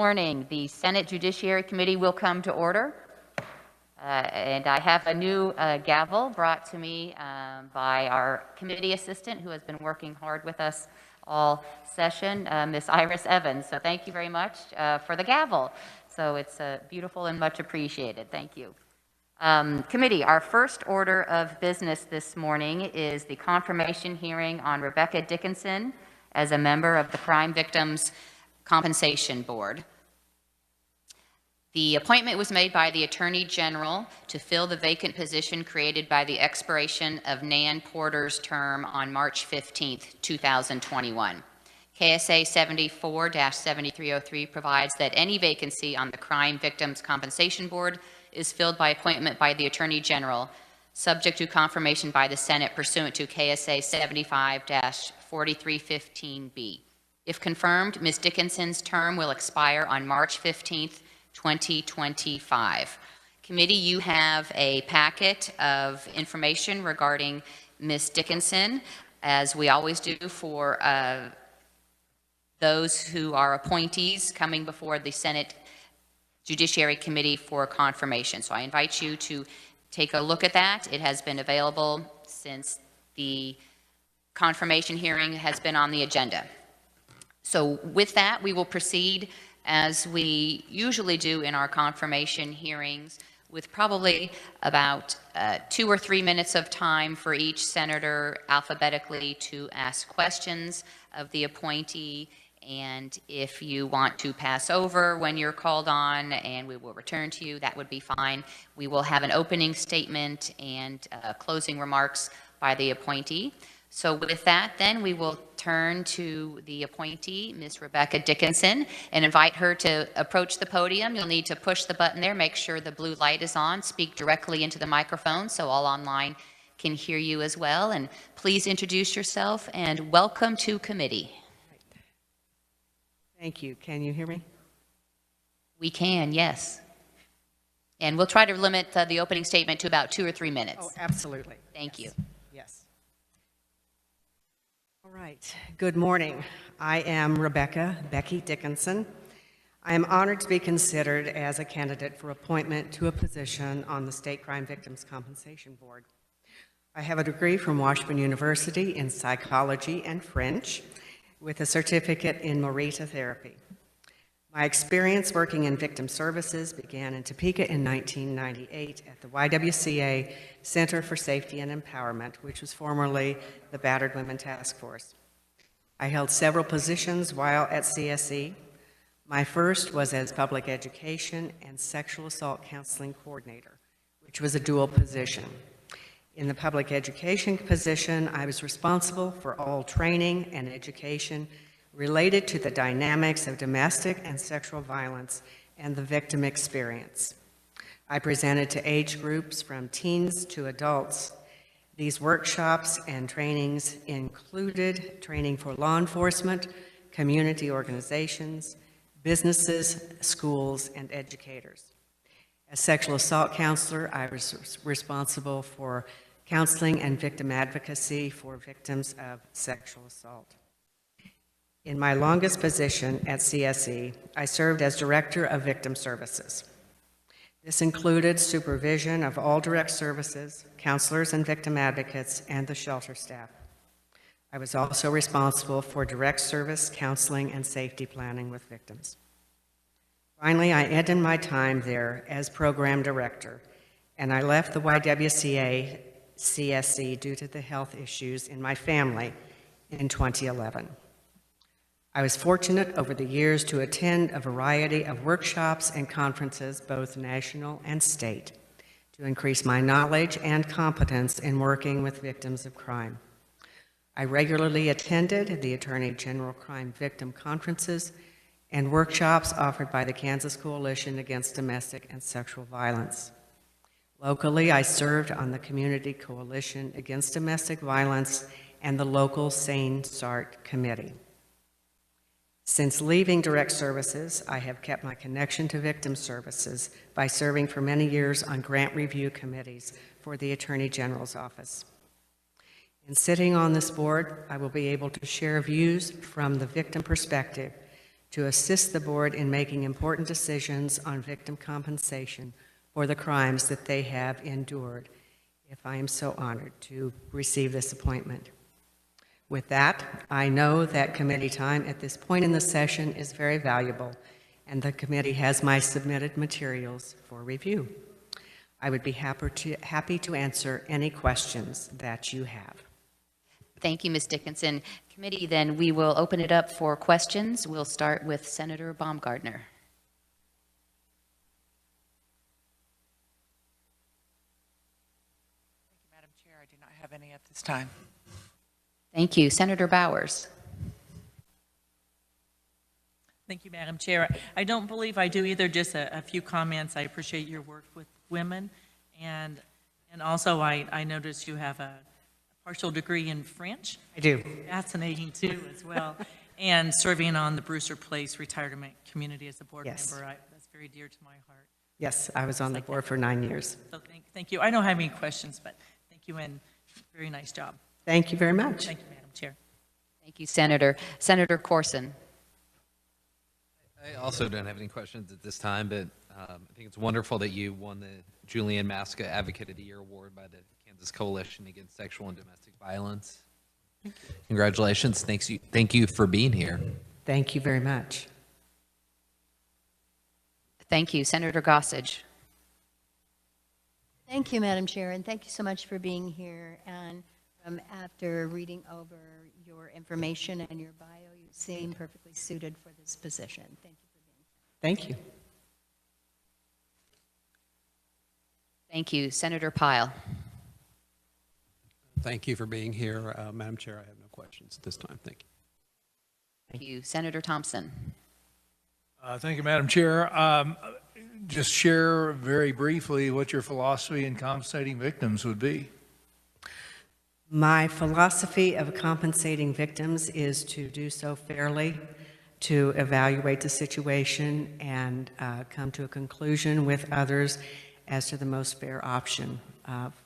morning. The Senate Judiciary Committee will come to order. And I have a new gavel brought to me by our committee assistant who has been working hard with us all session, Miss Iris Evans. So thank you very much for the gavel. So it's beautiful and much appreciated. Thank you. Committee, our first order of business this morning is the confirmation hearing on Rebecca Dickinson as a member of the Crime Victims Compensation Board. The appointment was made by the Attorney General to fill the vacant position created by the expiration of Nan Porter's term on March 15th, 2021. KSA 74-7303 provides that any vacancy on the Crime Victims Compensation Board is filled by appointment by the Attorney General, subject to confirmation by the Senate pursuant to KSA 75-4315B. If confirmed, Ms. Dickinson's term will expire on March 15th, 2025. Committee, you have a packet of information regarding Ms. Dickinson, as we always do for those who are appointees coming before the Senate Judiciary Committee for confirmation. So I invite you to take a look at that. It has been available since the confirmation hearing has been on the agenda. So with that, we will proceed as we usually do in our confirmation hearings, with probably about 2 or 3 minutes of time for each senator alphabetically to ask questions of the appointee. And if you want to pass over when you're called on and we will return to you, that would be fine. We will have an opening statement and closing remarks by the appointee. So with that, then, we will turn to the appointee, Ms. Rebecca Dickinson, and invite her to approach the podium. You'll need to push the button there, make sure the blue light is on, speak directly into the microphone so all online can hear you as well. And please introduce yourself and welcome to committee. Thank you. Can you hear me? We can, yes. And we'll try to limit the opening statement to about 2 or 3 minutes. Oh, absolutely. Thank you. Yes. All right. Good morning. I am Becky Dickinson. I am honored to be considered as a candidate for appointment to a position on the State Crime Victims Compensation Board. I have a degree from Washburn University in psychology and French, with a certificate in Morita therapy. My experience working in victim services began in Topeka in 1998 at the YWCA Center for Safety and Empowerment, which was formerly the Battered Women Task Force. I held several positions while at CSE. My first was as public education and sexual assault counseling coordinator, which was a dual position. In the public education position, I was responsible for all training and education related to the dynamics of domestic and sexual violence and the victim experience. I presented to age groups from teens to adults. These workshops and trainings included training for law enforcement, community organizations, businesses, schools, and educators. As sexual assault counselor, I was responsible for counseling and victim advocacy for victims of sexual assault. In my longest position at CSE, I served as Director of Victim Services. This included supervision of all direct services, counselors and victim advocates, and the shelter staff. I was also responsible for direct service, counseling, and safety planning with victims. Finally, I ended my time there as Program Director, and I left the YWCA CSE due to the health issues in my family in 2011. I was fortunate over the years to attend a variety of workshops and conferences, both national and state, to increase my knowledge and competence in working with victims of crime. I regularly attended the Attorney General Crime Victim Conferences and workshops offered by the Kansas Coalition Against Domestic and Sexual Violence. Locally, I served on the Community Coalition Against Domestic Violence and the local SANE SART committee. Since leaving direct services, I have kept my connection to victim services by serving for many years on grant review committees for the Attorney General's office. In sitting on this board, I will be able to share views from the victim perspective to assist the board in making important decisions on victim compensation for the crimes that they have endured, if I am so honored to receive this appointment. With that, I know that committee time at this point in the session is very valuable, and the committee has my submitted materials for review. I would be happy to answer any questions that you have. Thank you, Ms. Dickinson. Committee, then we will open it up for questions. We'll start with Senator Baumgardner. Madam Chair, I do not have any at this time. Thank you. Senator Bowers. Thank you, Madam Chair. I don't believe I do either, just a few comments. I appreciate your work with women, and also I noticed you have a partial degree in French. I do. Fascinating, too, as well. And serving on the Brewster Place Retirement Community as a board Yes. member, that's very dear to my heart. Yes, I was on the board for 9 years. So thank you. I don't have any questions, but thank you, and very nice job. Thank you very much. Thank you, Madam Chair. Thank you, Senator. Senator Corson. I also don't have any questions at this time, but I think it's wonderful that you won the Julian Masca Advocate of the Year Award by the Kansas Coalition Against Sexual and Domestic Violence. Congratulations. Thank you for being here. Thank you very much. Thank you, Senator Gossage. Thank you, Madam Chair, and thank you so much for being here. And after reading over your information and your bio, you seem perfectly suited for this position. Thank you for being here. Thank you. Thank you, Senator Pyle. Thank you for being here. Madam Chair, I have no questions at this time. Thank you. Thank you, Senator Thompson. Thank you, Madam Chair. Just share very briefly what your philosophy in compensating victims would be. My philosophy of compensating victims is to do so fairly, to evaluate the situation and come to a conclusion with others as to the most fair option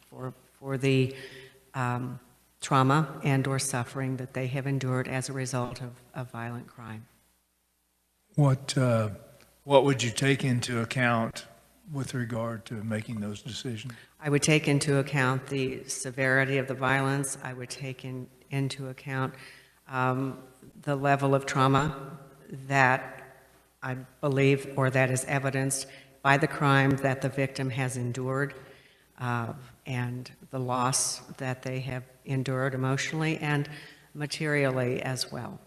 for the trauma and or suffering that they have endured as a result of violent crime. What would you take into account with regard to making those decisions? I would take into account the severity of the violence. I would take into account the level of trauma that I believe or that is evidenced by the crime that the victim has endured and the loss that they have endured emotionally and materially as well.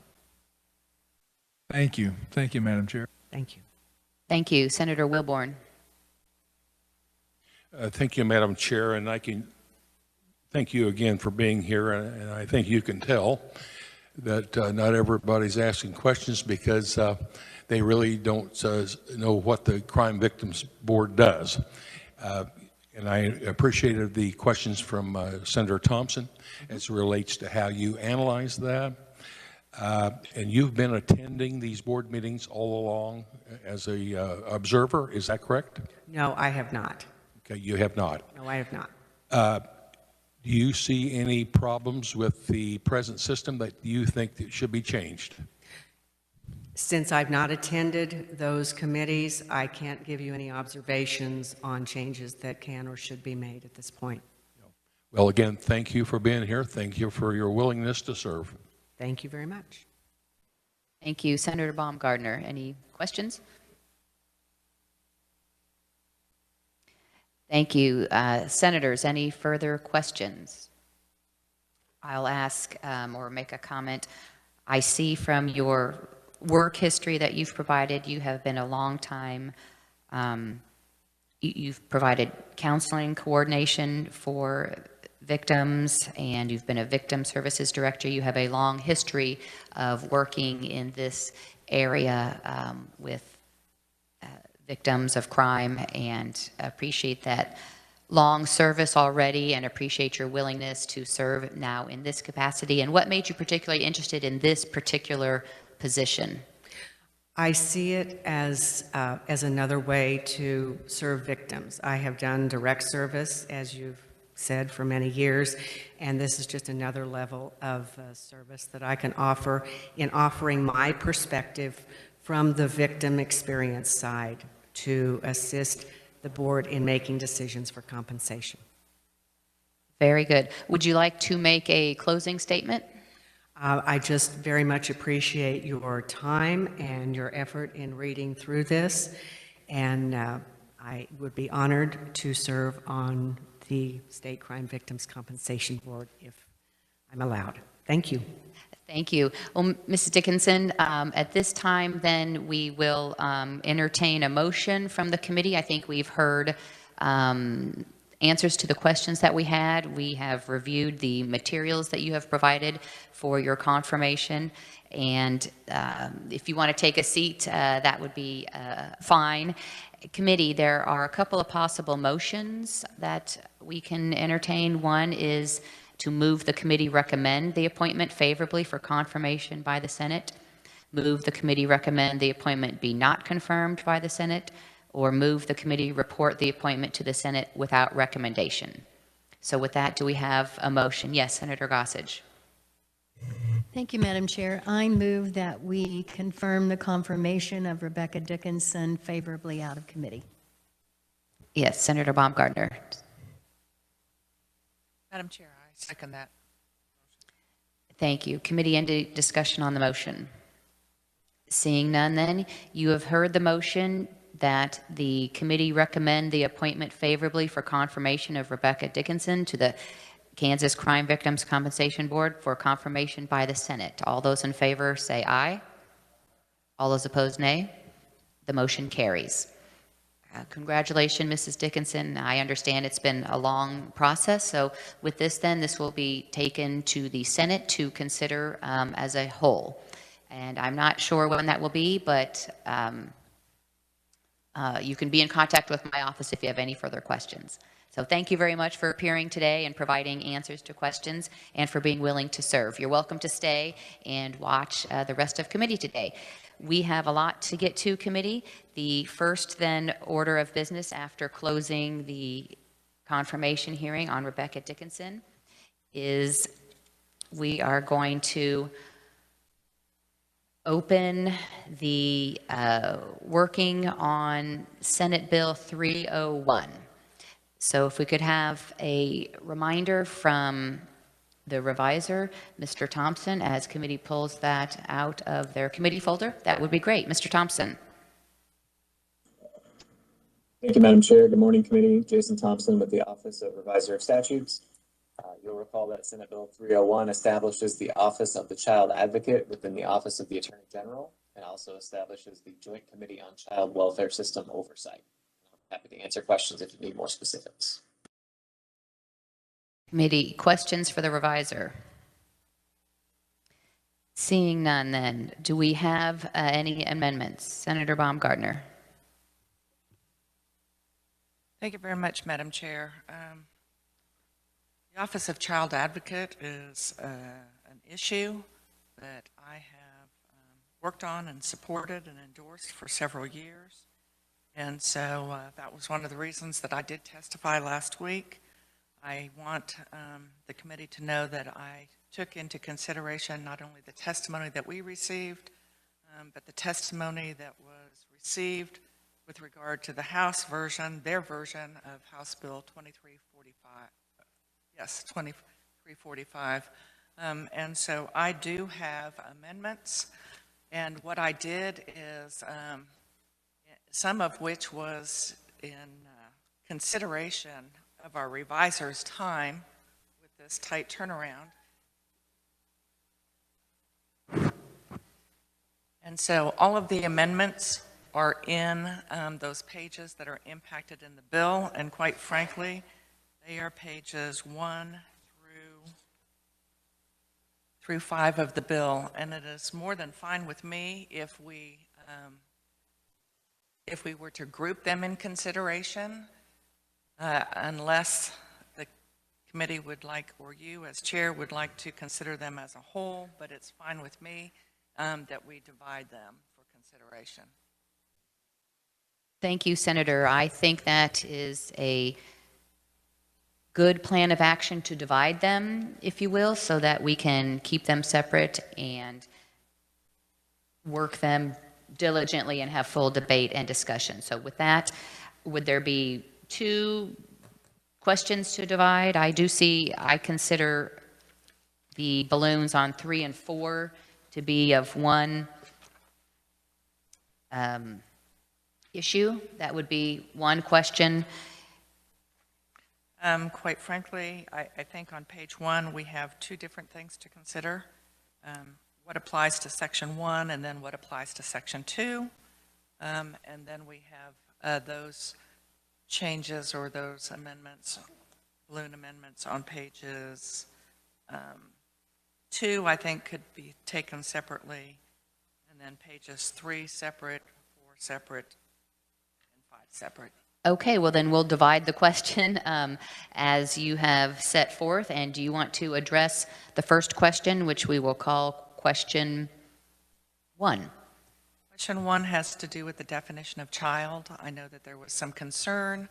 Thank you. Thank you, Madam Chair. Thank you. Thank you, Senator Wilborn. Thank you, Madam Chair, and I can thank you again for being here, and I think you can tell that not everybody's asking questions because they really don't know what the Crime Victims Board does. And I appreciated the questions from Senator Thompson as it relates to how you analyze that. And you've been attending these board meetings all along as a observer, is that correct? No, I have not. Okay, you have not. No, I have not. Do you see any problems with the present system that you think that should be changed? Since I've not attended those committees, I can't give you any observations on changes that can or should be made at this point. Well, again, thank you for being here. Thank you for your willingness to serve. Thank you very much. Thank you, Senator Baumgardner. Any questions? Thank you. Senators, any further questions? I'll ask or make a comment. I see from your work history that you've provided, you have been a long time, you've provided counseling coordination for victims, and you've been a victim services director. You have a long history of working in this area with victims of crime, and appreciate that long service already and appreciate your willingness to serve now in this capacity. And what made you particularly interested in this particular position? I see it as another way to serve victims. I have done direct service, as you've said, for many years, and this is just another level of service that I can offer in offering my perspective from the victim experience side to assist the board in making decisions for compensation. Very good. Would you like to make a closing statement? I just very much appreciate your time and your effort in reading through this, and I would be honored to serve on the State Crime Victims Compensation Board if I'm allowed. Thank you. Thank you. Well, Mrs. Dickinson, at this time, then, we will entertain a motion from the committee. I think we've heard answers to the questions that we had. We have reviewed the materials that you have provided for your confirmation. And if you want to take a seat, that would be fine. Committee, there are a couple of possible motions that we can entertain. One is to move the committee recommend the appointment favorably for confirmation by the Senate, move the committee recommend the appointment be not confirmed by the Senate, or move the committee report the appointment to the Senate without recommendation. So with that, do we have a motion? Yes, Senator Gossage. Thank you, Madam Chair. I move that we confirm the confirmation of Rebecca Dickinson favorably out of committee. Yes, Senator Baumgartner. Madam Chair, I second that. Thank you. Committee, any discussion on the motion? Seeing none, then, you have heard the motion that the committee recommend the appointment favorably for confirmation of Rebecca Dickinson to the Kansas Crime Victims Compensation Board for confirmation by the Senate. All those in favor say aye. All those opposed, nay. The motion carries. Congratulations, Mrs. Dickinson. I understand it's been a long process. So with this, then, this will be taken to the Senate to consider as a whole. And I'm not sure when that will be, but you can be in contact with my office if you have any further questions. So thank you very much for appearing today and providing answers to questions and for being willing to serve. You're welcome to stay and watch the rest of committee today. We have a lot to get to, committee. The first, then, order of business after closing the confirmation hearing on Rebecca Dickinson is we are going to open the working on Senate Bill 301. So if we could have a reminder from the reviser, Mr. Thompson, as committee pulls that out of their committee folder, that would be great. Mr. Thompson. Thank you, Madam Chair. Good morning, committee. Jason Thompson with the Office of Reviser of Statutes. You'll recall that Senate Bill 301 establishes the Office of the Child Advocate within the Office of the Attorney General, and also establishes the Joint Committee on Child Welfare System Oversight. I'm happy to answer questions if you need more specifics. Committee, questions for the reviser? Seeing none, then, do we have any amendments? Senator Baumgartner. Thank you very much, Madam Chair. The Office of Child Advocate is an issue that I have worked on and supported and endorsed for several years. And so that was one of the reasons that I did testify last week. I want the committee to know that I took into consideration not only the testimony that we received, but the testimony that was received with regard to the House version, their version of House Bill 2345. Yes, 2345. And so I do have amendments, and what I did is, some of which was in consideration of our reviser's time with this tight turnaround. And so all of the amendments are in those pages that are impacted in the bill, and quite frankly, they are pages 1 through 5 of the bill, and it is more than fine with me if we were to group them in consideration, unless the committee would like, or you as chair would like to consider them as a whole, but it's fine with me that we divide them for consideration. Thank you, Senator. I think that is a good plan of action to divide them, if you will, so that we can keep them separate and work them diligently and have full debate and discussion. So with that, would there be 2 questions to divide? I consider the balloons on 3 and 4 to be of one issue. That would be one question. Quite frankly, I think on page 1, we have 2 different things to consider. What applies to section 1 and then what applies to section 2. And then we have those changes or those amendments, balloon amendments on pages 2, I think could be taken separately. And then pages 3 separate, 4 separate, and 5 separate. Okay, well then we'll divide the question as you have set forth. And do you want to address the first question, which we will call question 1? Question 1 has to do with the definition of child. I know that there was some concern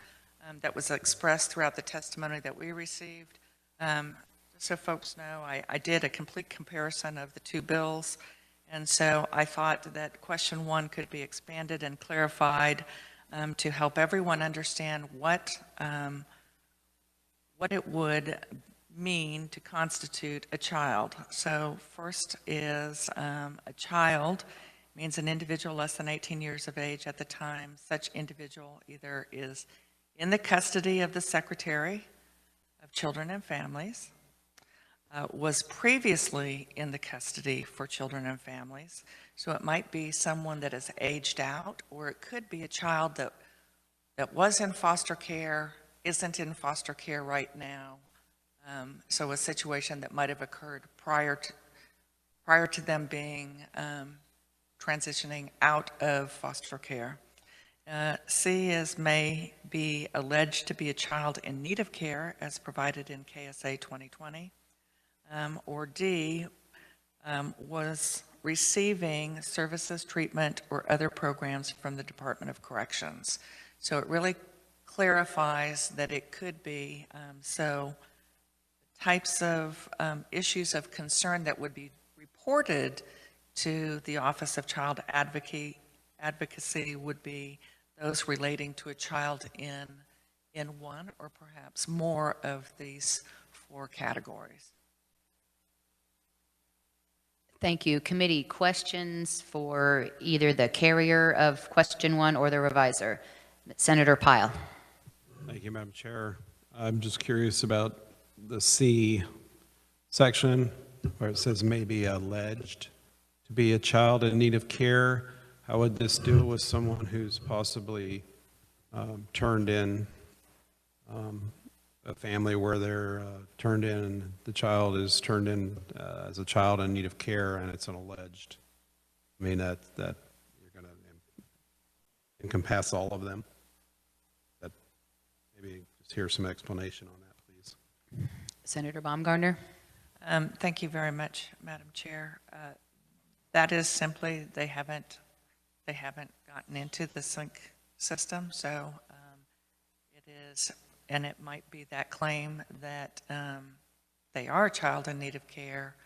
that was expressed throughout the testimony that we received. Just so folks know, I did a complete comparison of the 2 bills, and so I thought that question 1 could be expanded and clarified to help everyone understand what it would mean to constitute a child. So first is a child means an individual less than 18 years of age at the time such individual either is in the custody of the Secretary of Children and Families, was previously in the custody for children and families. So it might be someone that is aged out, or it could be a child that was in foster care, isn't in foster care right now. So a situation that might have occurred prior to them being transitioning out of foster care. C is may be alleged to be a child in need of care as provided in KSA 2020. Or D was receiving services, treatment, or other programs from the Department of Corrections. So it really clarifies that it could be, so types of issues of concern that would be reported to the Office of Child Advocacy would be those relating to a child in one or perhaps more of these 4 categories. Thank you. Committee, questions for either the carrier of question 1 or the reviser? Senator Pyle. Thank you, Madam Chair. I'm just curious about the C section where it says may be alleged to be a child in need of care. How would this deal with someone who's possibly turned in a family where they're turned in and the child is turned in as a child in need of care and it's an alleged? I mean, that you're going to encompass all of them? That maybe just hear some explanation on that, please. Senator Baumgartner. Thank you very much, Madam Chair. That is simply they haven't gotten into the sync system, so it is, and it might be that claim that they are a child in need of care,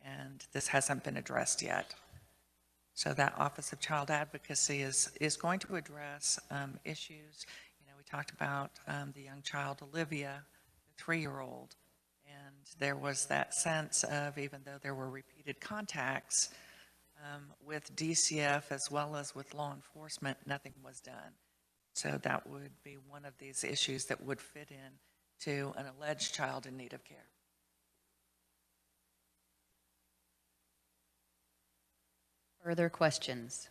and this hasn't been addressed yet. So that Office of Child Advocacy is going to address issues. You know, we talked about the young child Olivia, the 3-year-old, and there was that sense of, even though there were repeated contacts with DCF as well as with law enforcement, nothing was done. So that would be one of these issues that would fit in to an alleged child in need of care. Further questions?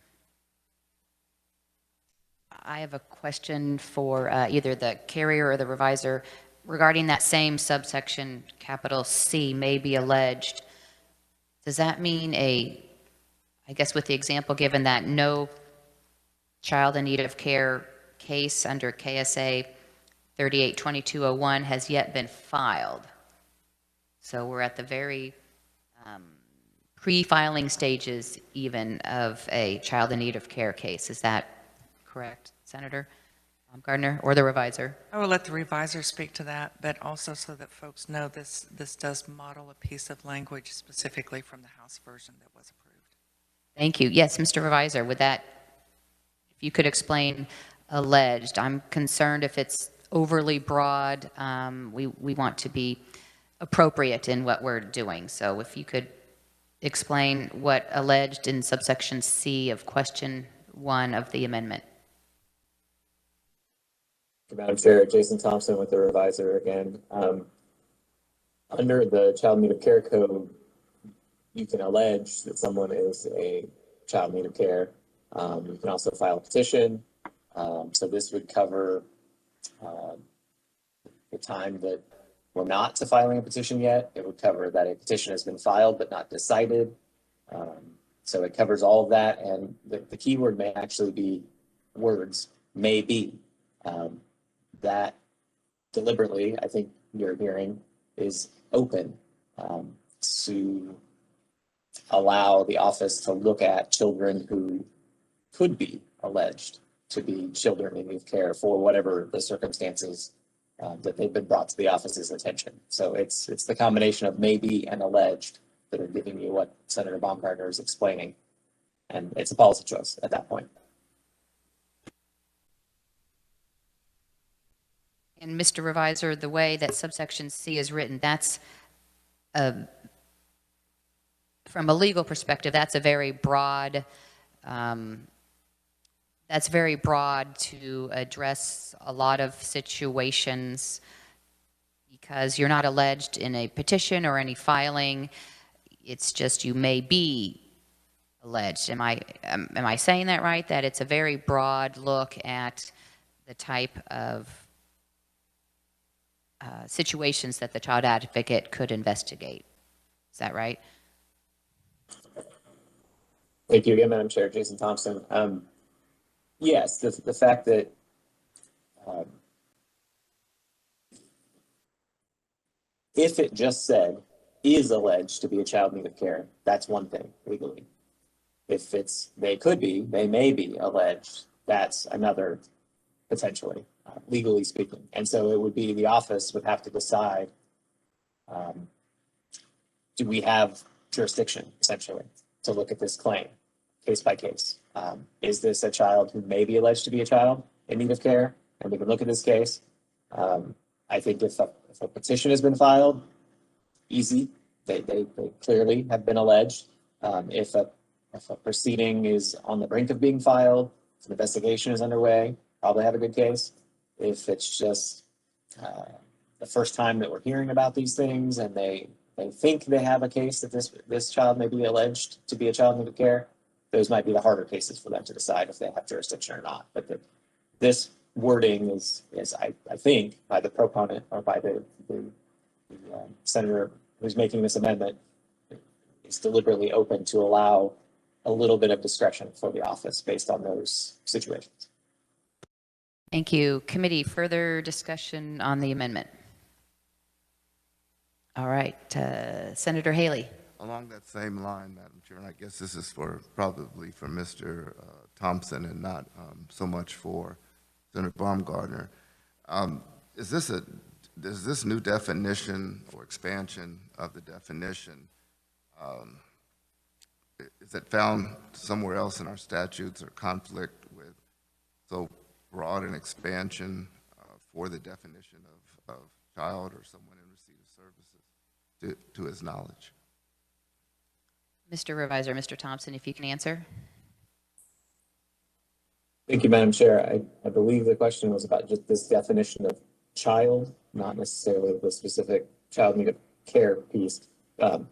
I have a question for either the carrier or the reviser regarding that same subsection, capital C, may be alleged. Does that mean I guess with the example given that no child in need of care case under KSA 382201 has yet been filed? So we're at the very pre-filing stages even of a child in need of care case. Is that correct, Senator Baumgartner, or the reviser? I will let the reviser speak to that, but also so that folks know this does model a piece of language specifically from the House version that was approved. Thank you. Yes, Mr. Revisor, with that, if you could explain alleged. I'm concerned if it's overly broad, we want to be appropriate in what we're doing. So if you could explain what alleged in subsection C of question 1 of the amendment. Madam Chair, Jason Thompson with the revisor again. Under the Child in Need of Care Code, you can allege that someone is a child in need of care. You can also file a petition. So this would cover the time that we're not to filing a petition yet. It would cover that a petition has been filed but not decided. So it covers all of that, and the key word may actually be words, may be. That deliberately, I think you're hearing, is open to allow the office to look at children who could be alleged to be children in need of care for whatever the circumstances that they've been brought to the office's attention. So it's the combination of maybe and alleged that are giving you what Senator Baumgartner is explaining. And it's a policy choice at that point. And Mr. Revisor, the way that subsection C is written, that's from a legal perspective, that's a very broad, to address a lot of situations because you're not alleged in a petition or any filing. It's just you may be alleged. Am I saying that right? That it's a very broad look at the type of situations that the child advocate could investigate. Is that right? Thank you again, Madam Chair. Jason Thompson. Yes, the fact that if it just said is alleged to be a child in need of care, that's one thing legally. If it's they could be, they may be alleged, that's another potentially, legally speaking. And so it would be the office would have to decide, do we have jurisdiction essentially to look at this claim case by case? Is this a child who may be alleged to be a child in need of care? And we can look at this case. I think if a petition has been filed, easy. They clearly have been alleged. If a proceeding is on the brink of being filed, if an investigation is underway, probably have a good case. If it's just the first time that we're hearing about these things and they think they have a case that this child may be alleged to be a child in need of care, those might be the harder cases for them to decide if they have jurisdiction or not. But this wording is I think, by the proponent or by the senator who's making this amendment, is deliberately open to allow a little bit of discretion for the office based on those situations. Thank you. Committee, further discussion on the amendment? All right, Senator Haley. Along that same line, Madam Chair, and I guess this is probably for Mr. Thompson and not so much for Senator Baumgartner. Is this new definition or expansion of the definition, is it found somewhere else in our statutes or conflict with so broad an expansion for the definition of child or someone in receipt of services to his knowledge? Mr. Revisor, Mr. Thompson, if you can answer. Thank you, Madam Chair. I believe the question was about just this definition of child, not necessarily the specific child need of care piece. The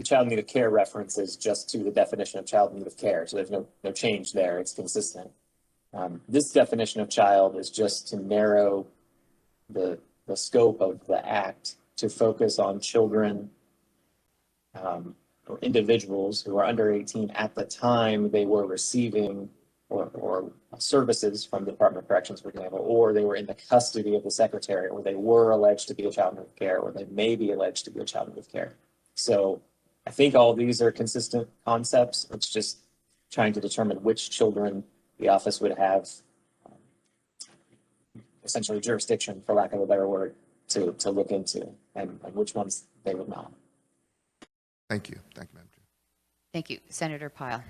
child need of care reference is just to the definition of child need of care, so there's no change there. It's consistent. This definition of child is just to narrow the scope of the act to focus on children or individuals who are under 18 at the time they were receiving or services from the Department of Corrections, for example, or they were in the custody of the secretary, or they were alleged to be a child in need of care, or they may be alleged to be a child in need of care. So I think all of these are consistent concepts. It's just trying to determine which children the office would have essentially jurisdiction, for lack of a better word, to look into, and which ones they would not. Thank you, Madam Chair. Thank you. Senator Pyle.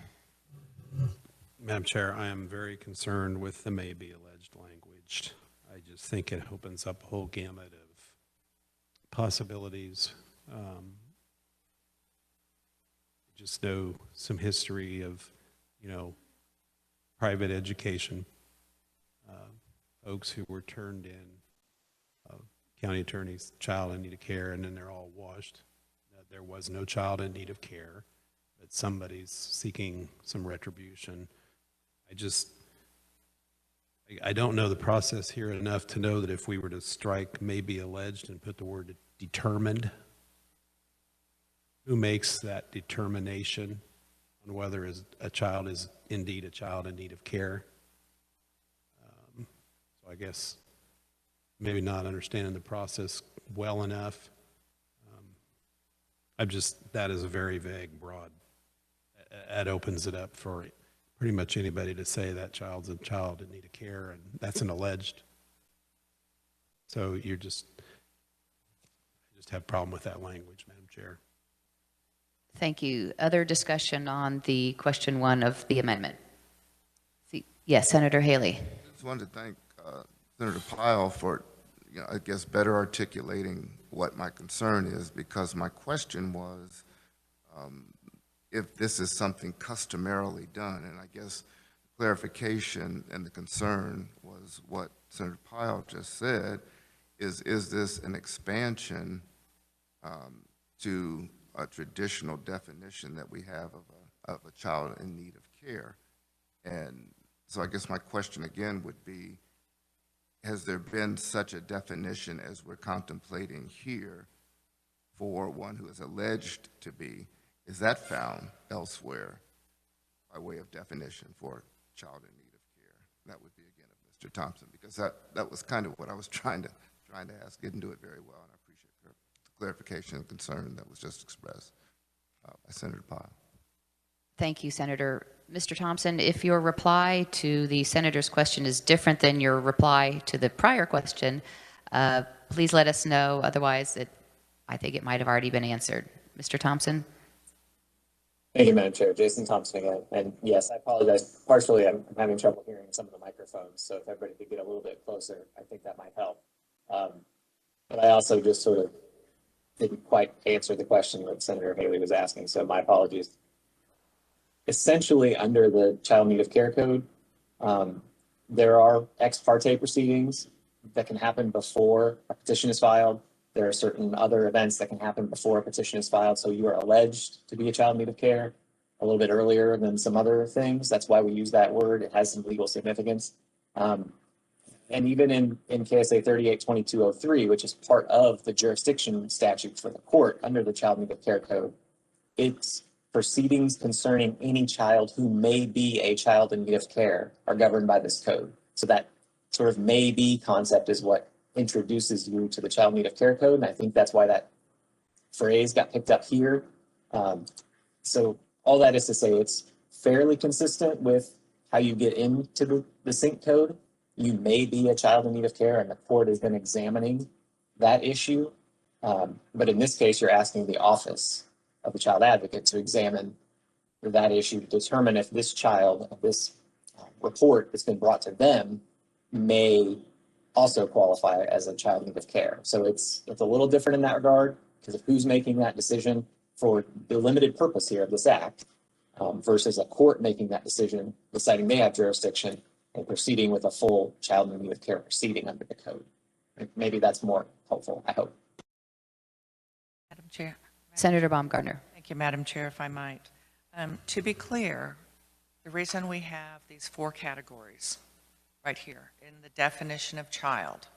Madam Chair, I am very concerned with the may be alleged language. I just think it opens up a whole gamut of possibilities. Just know some history of, private education, folks who were turned in, county attorney's child in need of care, and then they're all washed. There was no child in need of care, but somebody's seeking some retribution. I don't know the process here enough to know that if we were to strike may be alleged and put the word determined, who makes that determination on whether a child is indeed a child in need of care? So I guess maybe not understanding the process well enough. That is a very vague, broad. That opens it up for pretty much anybody to say that child's a child in need of care, and that's an alleged. So I just have a problem with that language, Madam Chair. Thank you. Other discussion on the question 1 of the amendment? Yes, Senator Haley. I just wanted to thank Senator Pyle for, I guess, better articulating what my concern is, because my question was if this is something customarily done, and I guess clarification and the concern was what Senator Pyle just said, is this an expansion to a traditional definition that we have of a child in need of care? And so I guess my question again would be, has there been such a definition as we're contemplating here for one who is alleged to be? Is that found elsewhere by way of definition for a child in need of care? That would be again of Mr. Thompson, because that was kind of what I was trying to ask. Didn't do it very well, and I appreciate the clarification and concern that was just expressed by Senator Pyle. Thank you, Senator. Mr. Thompson, if your reply to the senator's question is different than your reply to the prior question, please let us know. Otherwise, I think it might have already been answered. Mr. Thompson? Thank you, Madam Chair. Jason Thompson again. And yes, I apologize. Partially, I'm having trouble hearing some of the microphones, so if everybody could get a little bit closer, I think that might help. But I also just sort of didn't quite answer the question that Senator Haley was asking, so my apologies. Essentially, under the Child Need of Care Code, there are ex parte proceedings that can happen before a petition is filed. There are certain other events that can happen before a petition is filed. So you are alleged to be a child in need of care a little bit earlier than some other things. That's why we use that word. It has some legal significance. And even in KSA 382203, which is part of the jurisdiction statute for the court under the Child Need of Care Code, it's proceedings concerning any child who may be a child in need of care are governed by this code. So that sort of may be concept is what introduces you to the Child Need of Care Code, and I think that's why that phrase got picked up here. So all that is to say, it's fairly consistent with how you get into the sync code. You may be a child in need of care, and the court has been examining that issue. But in this case, you're asking the office of the child advocate to examine that issue, to determine if this child, this report that's been brought to them may also qualify as a child in need of care. So it's a little different in that regard because of who's making that decision for the limited purpose here of this act versus a court making that decision, deciding they have jurisdiction and proceeding with a full child in need of care proceeding under the code. Maybe that's more helpful, I hope. Madam Chair. Senator Baumgartner. Thank you, Madam Chair, if I might. To be clear, the reason we have these 4 categories right here in the definition of child.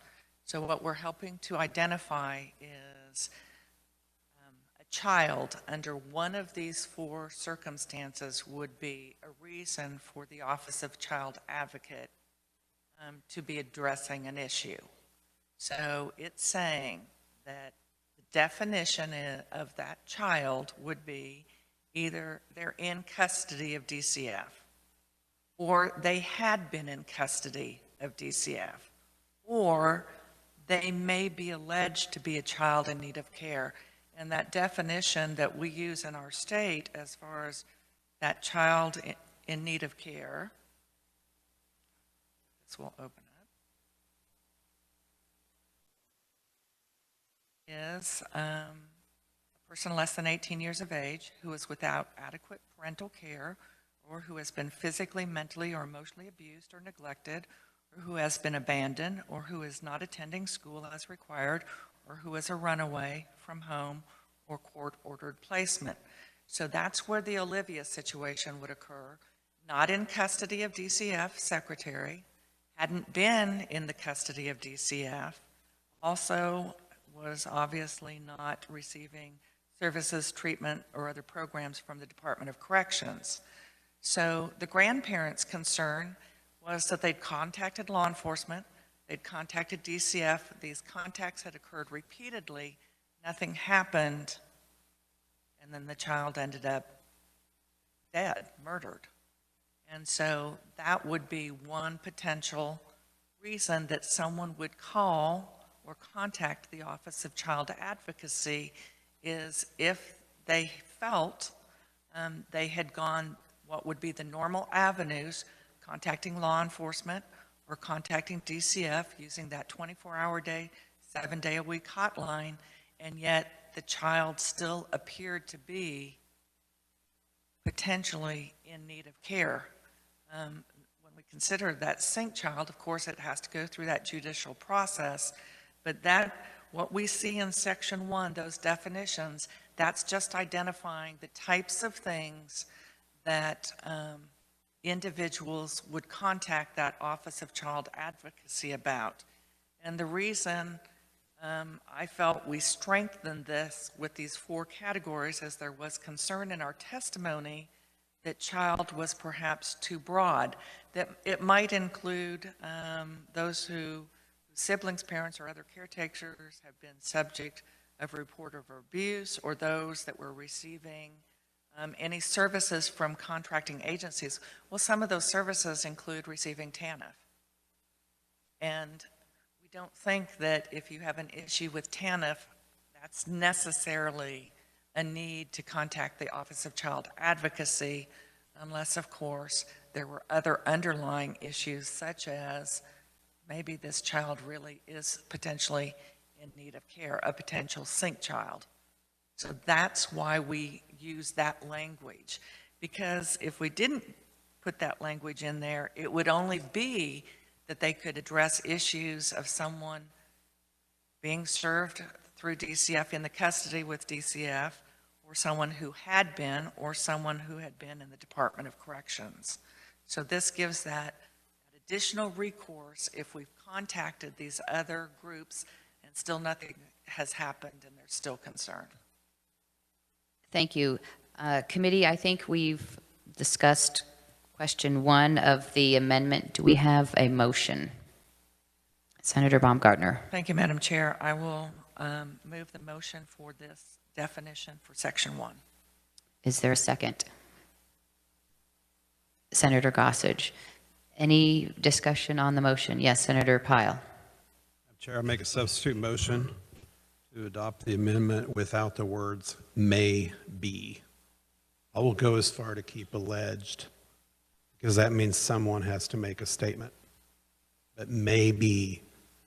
So what we're helping to identify is a child under one of these 4 circumstances would be a reason for the Office of Child Advocate to be addressing an issue. So it's saying that the definition of that child would be either they're in custody of DCF, or they had been in custody of DCF, or they may be alleged to be a child in need of care. And that definition that we use in our state as far as that child in need of care, this will open up, is a person less than 18 years of age who is without adequate parental care, or who has been physically, mentally, or emotionally abused or neglected, or who has been abandoned, or who is not attending school as required, or who is a runaway from home or court-ordered placement. So that's where the Olivia situation would occur, not in custody of DCF secretary, hadn't been in the custody of DCF, also was obviously not receiving services, treatment, or other programs from the Department of Corrections. So the grandparents' concern was that they'd contacted law enforcement, they'd contacted DCF, these contacts had occurred repeatedly, nothing happened, and then the child ended up dead, murdered. And so that would be one potential reason that someone would call or contact the Office of Child Advocacy, is if they felt they had gone what would be the normal avenues, contacting law enforcement or contacting DCF using that 24-hour day, 7-day-a-week hotline, and yet the child still appeared to be potentially in need of care. When we consider that SYNC child, of course, it has to go through that judicial process, but that, what we see in Section 1, those definitions, that's just identifying the types of things that individuals would contact that Office of Child Advocacy about. And the reason I felt we strengthened this with these 4 categories, as there was concern in our testimony that child was perhaps too broad, that it might include those whose siblings, parents, or other caretakers have been subject of report of abuse, or those that were receiving any services from contracting agencies. Well, some of those services include receiving TANF. And we don't think that if you have an issue with TANF, that's necessarily a need to contact the Office of Child Advocacy, unless, of course, there were other underlying issues, such as maybe this child really is potentially in need of care, a potential SYNC child. So that's why we use that language, because if we didn't put that language in there, it would only be that they could address issues of someone being served through DCF in the custody with DCF, or someone who had been, or someone who had been in the Department of Corrections. So this gives that additional recourse if we've contacted these other groups and still nothing has happened and they're still concerned. Thank you. Committee, I think we've discussed question 1 of the amendment. Do we have a motion? Senator Baumgartner. Thank you, Madam Chair. I will move the motion for this definition for Section 1. Is there a second? Senator Gossage. Any discussion on the motion? Yes, Senator Pyle. Madam Chair, I make a substitute motion to adopt the amendment without the words "may be." I will go as far to keep alleged, because that means someone has to make a statement. But may be.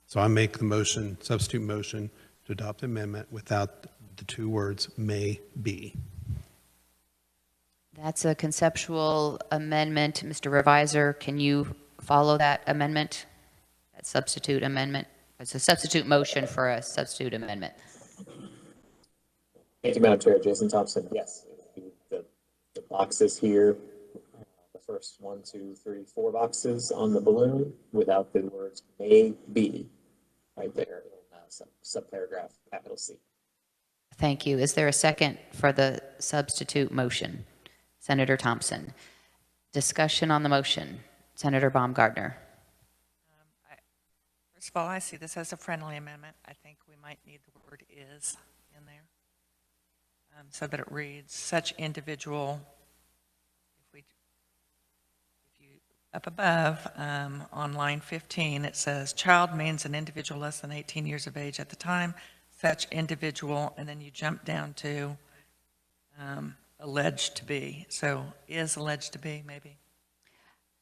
So I make the motion, substitute motion, to adopt the amendment without the 2 words "may be." That's a conceptual amendment. Mr. Revisor, can you follow that amendment? That substitute amendment? It's a substitute motion for a substitute amendment. Thank you, Madam Chair. Jason Thompson, yes. The boxes here, the first 1, 2, 3, 4 boxes on the balloon without the words "may be" right there in subparagraph capital C. Thank you. Is there a second for the substitute motion? Senator Thompson. Discussion on the motion. Senator Baumgartner. First of all, I see this as a friendly amendment. I think we might need the word "is" in there, so that it reads, such individual, if you, up above, on line 15, it says, child means an individual less than 18 years of age at the time, such individual, and then you jump down to alleged to be. So is alleged to be, maybe?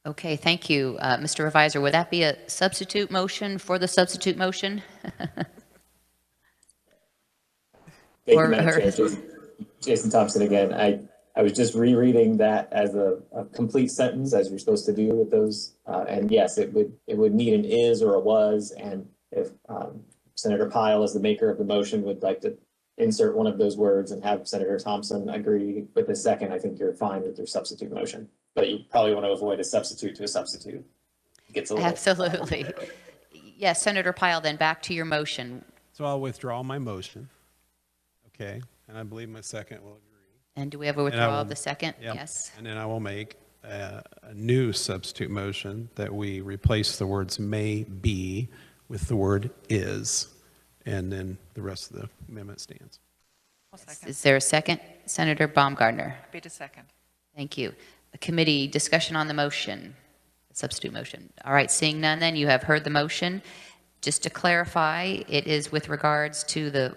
Okay, thank you. Mr. Revisor, would that be a substitute motion for the substitute motion? Thank Or- you, Madam or- Chair. Jason Thompson again. I was just rereading that as a complete sentence, as you're supposed to do with those. And yes, it would need an is or a was. And if Senator Pyle, as the maker of the motion, would like to insert one of those words and have Senator Thompson agree with the second, I think you're fine with your substitute motion. But you probably want to avoid a substitute to a substitute. It gets a little. Absolutely. Yes, Senator Pyle, then back to your motion. So I'll withdraw my motion. Okay, and I believe my second will agree. And do we have a And I withdrawal will- of the second? Yep. Yes. And then I will make a new substitute motion that we replace the words may be with the word is, and then the rest of the amendment stands. I'll second. Is there a second? Senator Baumgartner. Happy to second. Thank you. The committee discussion on the motion, substitute motion. All right, seeing none then, you have heard the motion. Just to clarify, it is with regards to the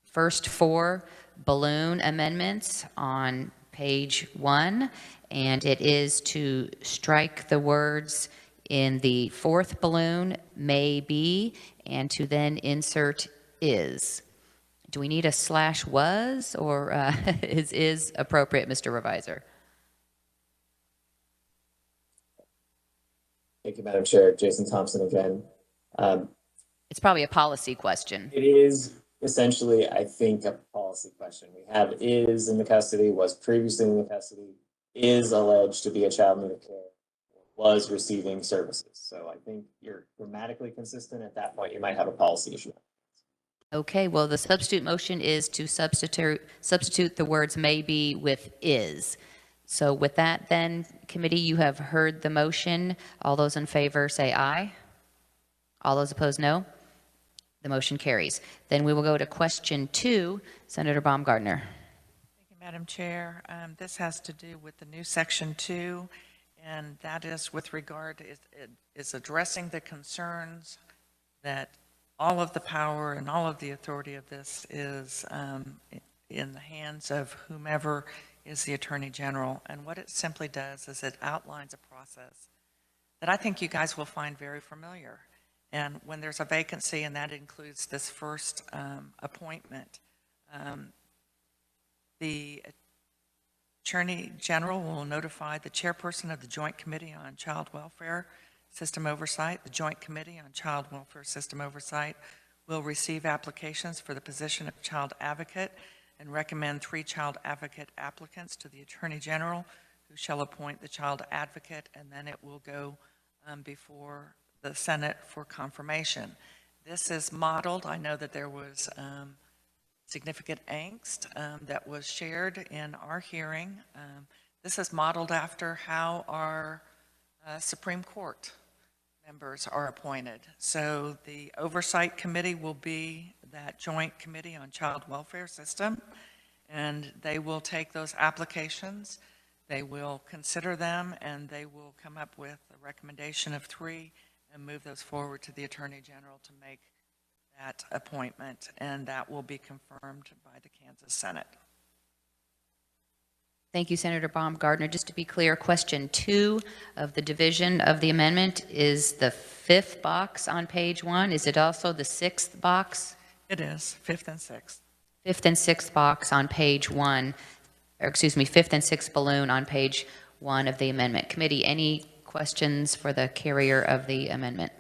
first 4 balloon amendments on page 1, and it is to strike the words in the 4th balloon, may be, and to then insert is. Do we need a /was, or is appropriate, Mr. Revisor? Thank you, Madam Chair. Jason Thompson again. It's probably a policy question. It is essentially, I think, a policy question. We have is in the custody, was previously in the custody, is alleged to be a child in need of care, was receiving services. So I think you're grammatically consistent. At that point, you might have a policy issue. Okay, well, the substitute motion is to substitute the words may be with is. So with that, then, committee, you have heard the motion. All those in favor say aye. All those opposed, no. The motion carries. Then we will go to question 2. Senator Baumgartner. Thank you, Madam Chair. This has to do with the new section 2, and that is with regard to is addressing the concerns that all of the power and all of the authority of this is in the hands of whomever is the Attorney General. And what it simply does is it outlines a process that I think you guys will find very familiar. And when there's a vacancy, and that includes this first appointment, the Attorney General will notify the chairperson of the Joint Committee on Child Welfare System Oversight. The Joint Committee on Child Welfare System Oversight will receive applications for the position of child advocate and recommend 3 child advocate applicants to the Attorney General, who shall appoint the child advocate, and then it will go before the Senate for confirmation. This is modeled, I know that there was significant angst that was shared in our hearing. This is modeled after how our Supreme Court members are appointed. So the Oversight Committee will be that Joint Committee on Child Welfare System, and they will take those applications, they will consider them, and they will come up with a recommendation of 3 and move those forward to the Attorney General to make that appointment, and that will be confirmed by the Kansas Senate. Thank you, Senator Baumgartner. Just to be clear, question 2 of the division of the amendment is the 5th box on page 1. Is it also the 6th box? It is, 5th and 6th. 5th and 6th box on page 1, or excuse me, 5th and 6th balloon on page 1 of the amendment. Committee, any questions for the carrier of the amendment?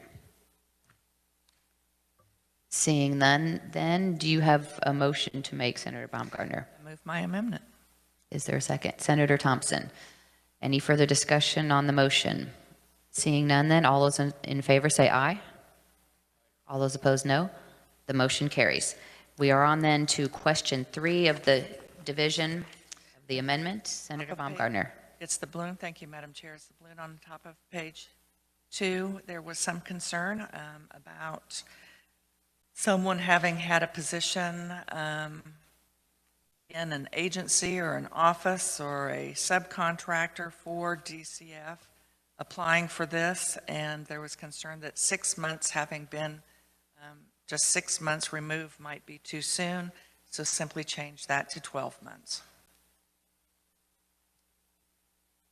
Seeing none, then, do you have a motion to make, Senator Baumgartner? I move my amendment. Is there a second? Senator Thompson. Any further discussion on the motion? Seeing none, then, all those in favor say aye. All those opposed, no. The motion carries. We are on then to question 3 of the division of the amendment. Senator Baumgartner. It's the balloon. Thank you, Madam Chair. It's the balloon on the top of page 2. There was some concern about someone having had a position in an agency or an office or a subcontractor for DCF applying for this, and there was concern that 6 months having been just 6 months removed might be too soon, so simply change that to 12 months.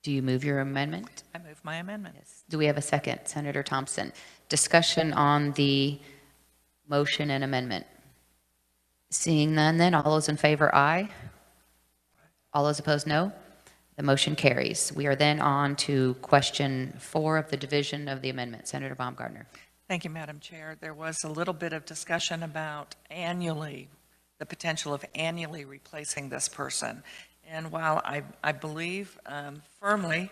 Do you move your amendment? I move my amendment. Yes. Do we have a second? Senator Thompson. Discussion on the motion and amendment. Seeing none then, all those in favor, aye. All those opposed, no. The motion carries. We are then on to question 4 of the division of the amendment. Senator Baumgartner. Thank you, Madam Chair. There was a little bit of discussion about annually, the potential of annually replacing this person. And while I believe firmly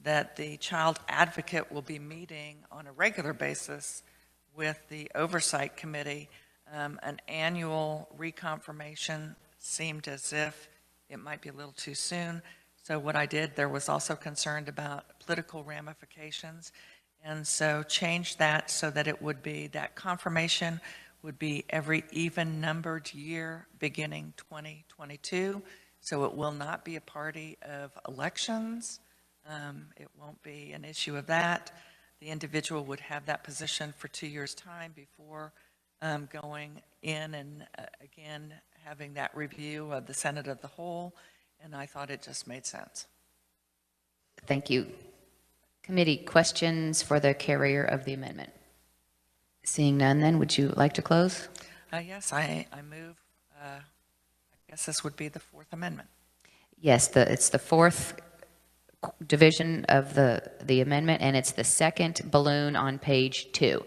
that the child advocate will be meeting on a regular basis with the oversight committee, an annual reconfirmation seemed as if it might be a little too soon. So what I did, there was also concerned about political ramifications. And so changed that so that it would be, that confirmation would be every even numbered year beginning 2022. So it will not be a party of elections. It won't be an issue of that. The individual would have that position for 2 years' time before going in and again having that review of the Senate of the whole. And I thought it just made sense. Thank you. Committee, questions for the carrier of the amendment? Seeing none then, would you like to close? Yes, I move, I guess this would be the 4th amendment. Yes, it's the 4th division of the amendment, and it's the second balloon on page 2.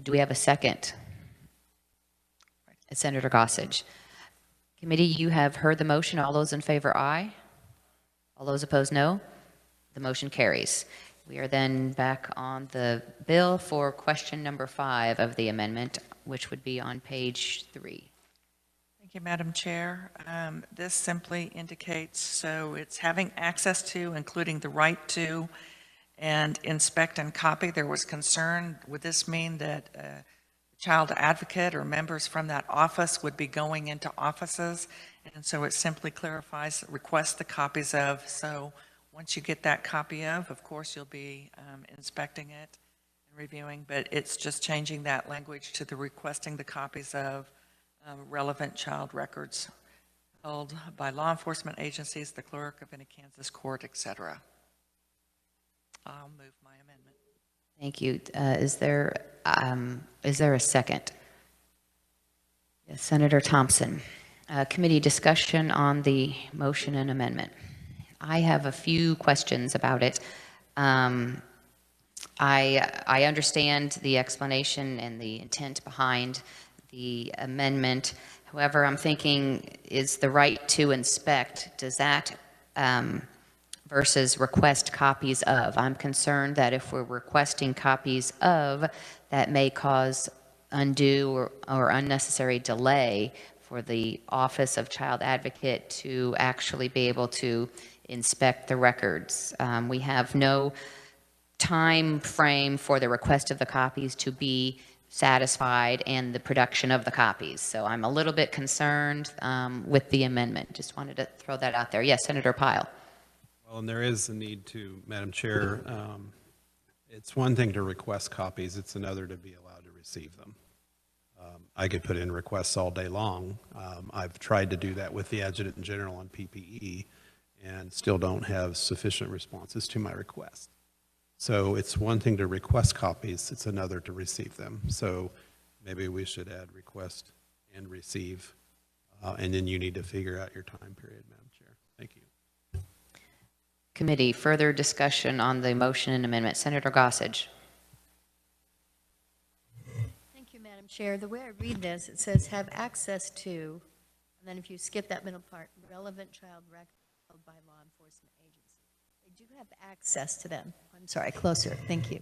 Do we have a second? Senator Gossage. Committee, you have heard the motion. All those in favor, aye. All those opposed, no. The motion carries. We are then back on the bill for question number 5 of the amendment, which would be on page 3. Thank you, Madam Chair. This simply indicates, so it's having access to, including the right to, and inspect and copy. There was concern, would this mean that the child advocate or members from that office would be going into offices? And so it simply clarifies, request the copies of. So once you get that copy of course, you'll be inspecting it and reviewing, but it's just changing that language to the requesting the copies of relevant child records held by law enforcement agencies, the clerk of any Kansas court, etc. I'll move my amendment. Thank you. Is there a second? Yes, Senator Thompson. Committee discussion on the motion and amendment. I have a few questions about it. I understand the explanation and the intent behind the amendment. However, I'm thinking, is the right to inspect, does that versus request copies of? I'm concerned that if we're requesting copies of, that may cause undue or unnecessary delay for the Office of Child Advocate to actually be able to inspect the records. We have no time frame for the request of the copies to be satisfied and the production of the copies. So I'm a little bit concerned with the amendment. Just wanted to throw that out there. Yes, Senator Pyle. Well, and there is a need to, Madam Chair, it's one thing to request copies, it's another to be allowed to receive them. I could put in requests all day long. I've tried to do that with the Adjutant General on PPE and still don't have sufficient responses to my request. So it's one thing to request copies, it's another to receive them. So maybe we should add request and receive, and then you need to figure out your time period, Madam Chair. Thank you. Committee, further discussion on the motion and amendment. Senator Gossage. Thank you, Madam Chair. The way I read this, it says have access to, and then if you skip that middle part, relevant child records held by law enforcement agencies. They do have access to them. I'm sorry, closer. Thank you.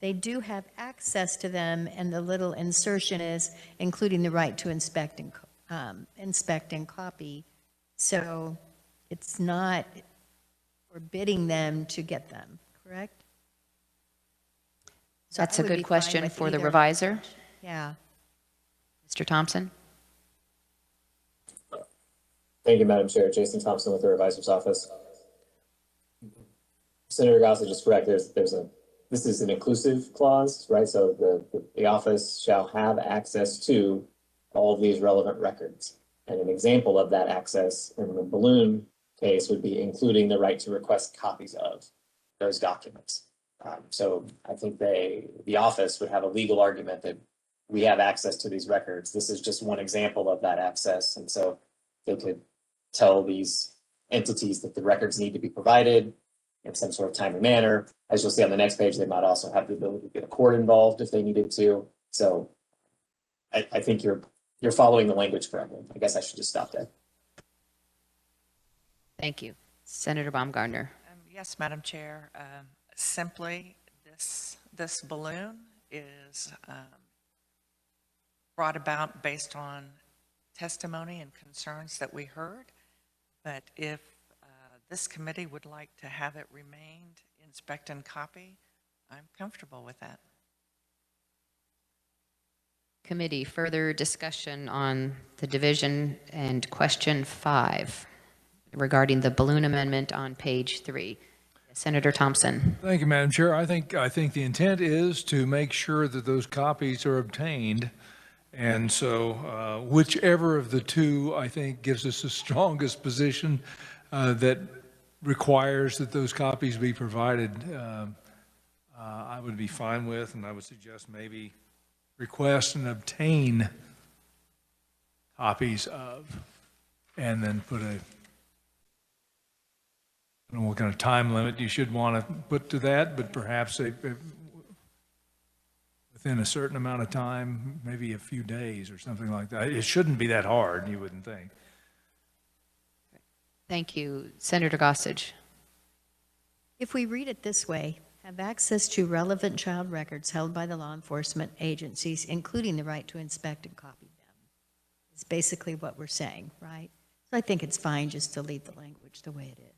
They do have access to them, and the little insertion is including the right to inspect and copy. So it's not forbidding them to get them, correct? So That's I a would be good fine question with for the either. reviser. Yeah. Mr. Thompson? Thank you, Madam Chair. Jason Thompson with the Revisor's Office. Senator Gossage is correct. This is an inclusive clause, right? So the office shall have access to all of these relevant records. And an example of that access in the balloon case would be including the right to request copies of those documents. So I think the office would have a legal argument that we have access to these records. This is just one example of that access. And so they could tell these entities that the records need to be provided in some sort of timely manner. As you'll see on the next page, they might also have the ability to get a court involved if they needed to. So I think you're following the language correctly. I guess I should just stop there. Thank you. Senator Baumgartner. Yes, Madam Chair. Simply, this balloon is brought about based on testimony and concerns that we heard. But if this committee would like to have it remained inspect and copy, I'm comfortable with that. Committee, further discussion on the division and question 5 regarding the balloon amendment on page 3. Senator Thompson. Thank you, Madam Chair. I think the intent is to make sure that those copies are obtained. And so whichever of the two, I think, gives us the strongest position that requires that those copies be provided, I would be fine with, and I would suggest maybe request and obtain copies of, and then put a, I don't know what kind of time limit you should want to put to that, but perhaps within a certain amount of time, maybe a few days or something like that. It shouldn't be that hard, you wouldn't think. Thank you. Senator Gossage. If we read it this way, have access to relevant child records held by the law enforcement agencies, including the right to inspect and copy them, is basically what we're saying, right? So I think it's fine just to leave the language the way it is.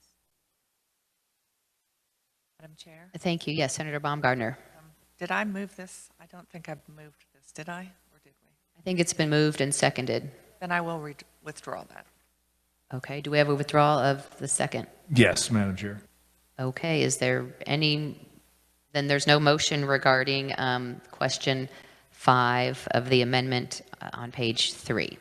Madam Chair? Thank you. Yes, Senator Baumgartner. Did I move this? I don't think I've moved this. Did I? Or did we? I think it's been moved and seconded. Then I will withdraw that. Okay. Do we have a withdrawal of the second? Yes, Madam Chair. Okay. Is there any, then there's no motion regarding question 5 of the amendment on page 3.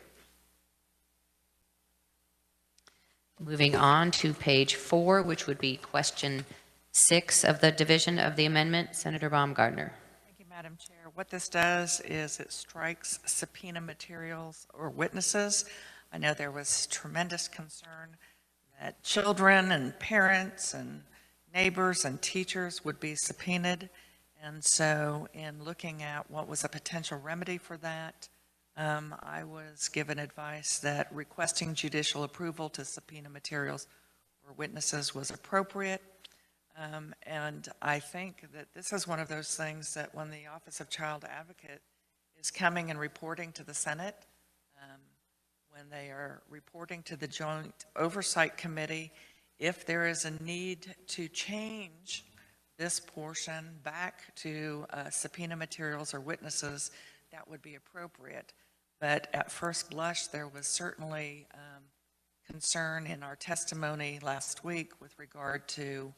Moving on to page 4, which would be question 6 of the division of the amendment. Senator Baumgartner. Thank you, Madam Chair. What this does is it strikes subpoena materials or witnesses. I know there was tremendous concern that children and parents and neighbors and teachers would be subpoenaed. And so in looking at what was a potential remedy for that, I was given advice that requesting judicial approval to subpoena materials or witnesses was appropriate. And I think that this is one of those things that when the Office of Child Advocate is coming and reporting to the Senate, when they are reporting to the Joint Oversight Committee, if there is a need to change this portion back to subpoena materials or witnesses, that would be appropriate. But at first blush, there was certainly concern in our testimony last week with regard to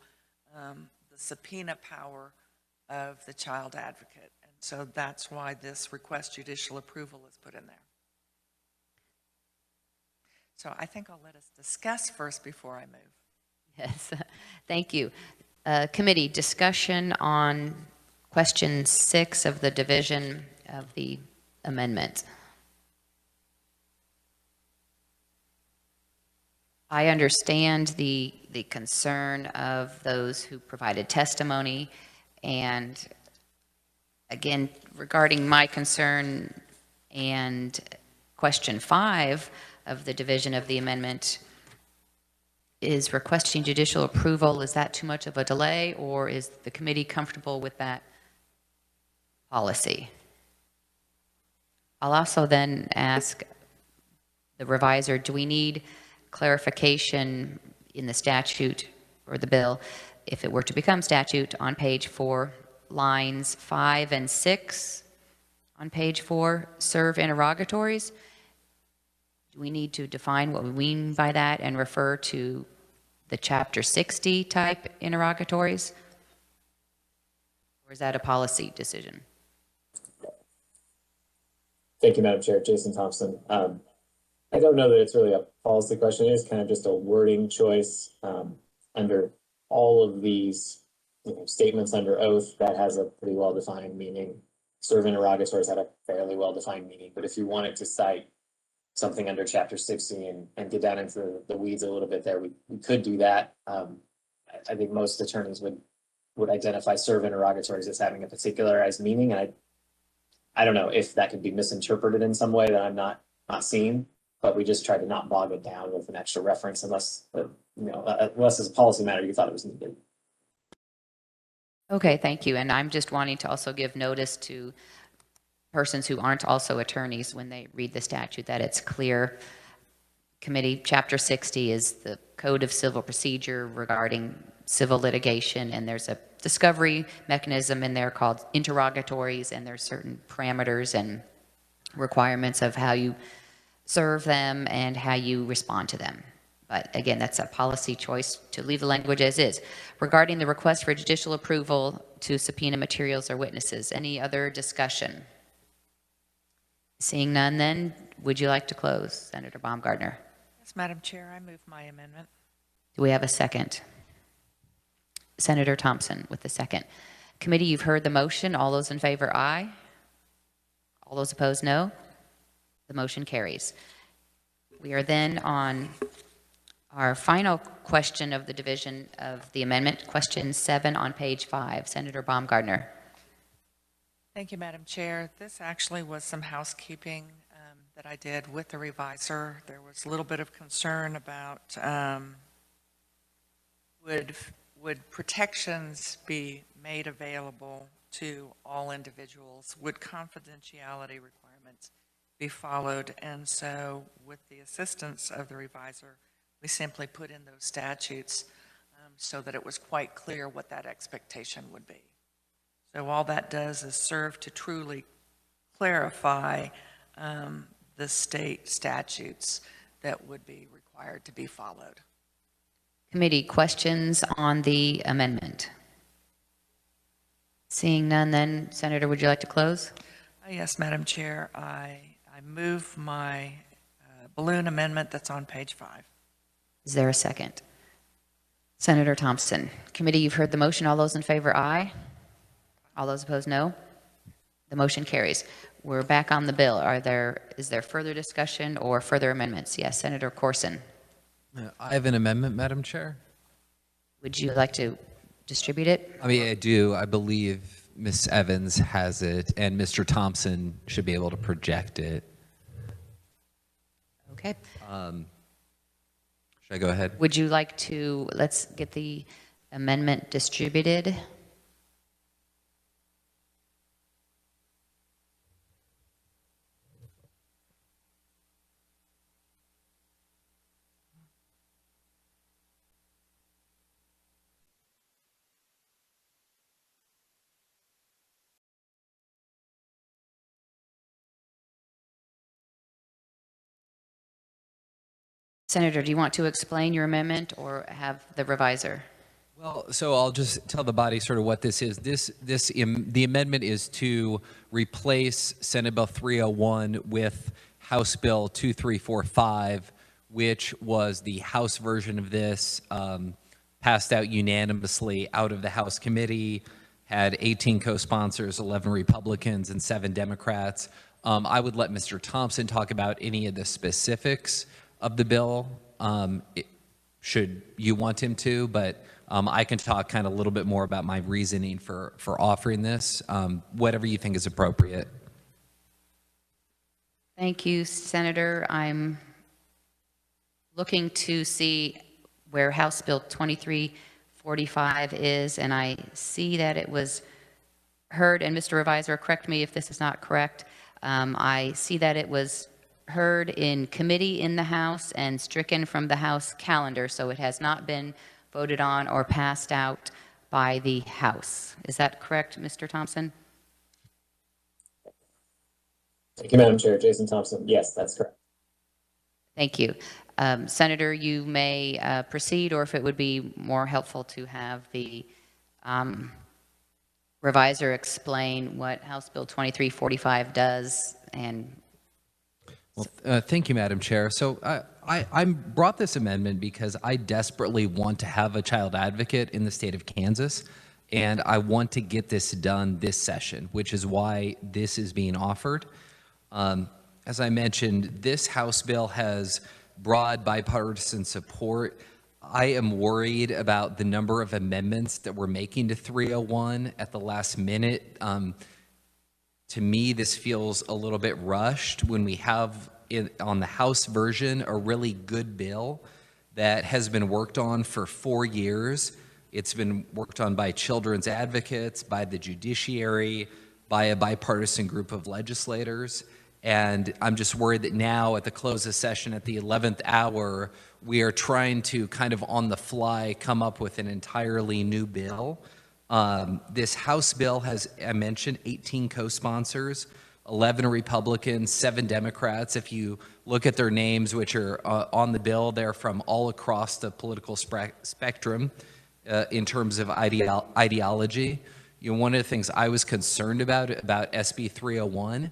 the subpoena power of the child advocate. And so that's why this request judicial approval is put in there. So I think I'll let us discuss first before I move. Yes. Thank you. Committee, discussion on question 6 of the division of the amendment. I understand the concern of those who provided testimony, and again, regarding my concern and question 5 of the division of the amendment, is requesting judicial approval, is that too much of a delay, or is the committee comfortable with that policy? I'll also then ask the reviser, do we need clarification in the statute or the bill, if it were to become statute, on page 4, lines 5 and 6 on page 4, serve interrogatories? Do we need to define what we mean by that and refer to the Chapter 60 type interrogatories? Or is that a policy decision? Thank you, Madam Chair. Jason Thompson. I don't know that it's really a policy question. It is kind of just a wording choice. Under all of these, statements under oath, that has a pretty well-defined meaning. Serve interrogatories had a fairly well-defined meaning, but if you wanted to cite something under chapter 60 and get down into the weeds a little bit there, we could do that. I think most attorneys would identify serve interrogatories as having a particularized meaning. I don't know if that could be misinterpreted in some way that I'm not seeing, but we just tried to not bog it down with an extra reference unless as a policy matter you thought it was needed. Okay, thank you. And I'm just wanting to also give notice to persons who aren't also attorneys when they read the statute that it's clear. Committee, Chapter 60 is the Code of Civil Procedure regarding civil litigation, and there's a discovery mechanism in there called interrogatories, and there's certain parameters and requirements of how you serve them and how you respond to them. But again, that's a policy choice to leave the language as is. Regarding the request for judicial approval to subpoena materials or witnesses, any other discussion? Seeing none, then, would you like to close, Senator Baumgartner? Yes, Madam Chair, I move my amendment. Do we have a second? Senator Thompson with the second. Committee, you've heard the motion. All those in favor, aye. All those opposed, no. The motion carries. We are then on our final question of the division of the amendment, question 7 on page 5. Senator Baumgartner. Thank you, Madam Chair. This actually was some housekeeping that I did with the revisor. There was a little bit of concern about would protections be made available to all individuals? Would confidentiality requirements be followed? And so with the assistance of the revisor, we simply put in those statutes so that it was quite clear what that expectation would be. So all that does is serve to truly clarify the state statutes that would be required to be followed. Committee, questions on the amendment? Seeing none, then, Senator, would you like to close? Yes, Madam Chair. I move my balloon amendment that's on page 5. Is there a second? Senator Thompson. Committee, you've heard the motion. All those in favor, aye. All those opposed, no. The motion carries. We're back on the bill. Is there further discussion or further amendments? Yes, Senator Corson. I have an amendment, Madam Chair. Would you like to distribute it? I mean, I do. I believe Ms. Evans has it, and Mr. Thompson should be able to project it. Okay. Should I go ahead? Would you like to, let's get the amendment distributed. Senator, do you want to explain your amendment or have the revisor? Well, so I'll just tell the body sort of what this is. The amendment is to replace Senate Bill 301 with House Bill 2345, which was the House version of this, passed out unanimously out of the House committee, had 18 co-sponsors, 11 Republicans, and 7 Democrats. I would let Mr. Thompson talk about any of the specifics of the bill, should you want him to, but I can talk kind of a little bit more about my reasoning for offering this, whatever you think is appropriate. Thank you, Senator. I'm looking to see where House Bill 2345 is, and I see that it was heard, and Mr. Revisor, correct me if this is not correct. I see that it was heard in committee in the House and stricken from the House calendar, so it has not been voted on or passed out by the House. Is that correct, Mr. Thompson? Thank you, Madam Chair. Jason Thompson. Yes, that's correct. Thank you. Senator, you may proceed, or if it would be more helpful to have the revisor explain what House Bill 2345 does and Well, thank you, Madam Chair. So I brought this amendment because I desperately want to have a child advocate in the state of Kansas, and I want to get this done this session, which is why this is being offered. As I mentioned, this House bill has broad bipartisan support. I am worried about the number of amendments that we're making to 301 at the last minute. To me, this feels a little bit rushed when we have on the House version a really good bill that has been worked on for 4 years. It's been worked on by children's advocates, by the judiciary, by a bipartisan group of legislators. And I'm just worried that now at the close of session at the 11th hour, we are trying to kind of on the fly come up with an entirely new bill. This House bill has, I mentioned, 18 co-sponsors, 11 Republicans, 7 Democrats. If you look at their names, which are on the bill, they're from all across the political spectrum in terms of ideology. You know, one of the things I was concerned about SB 301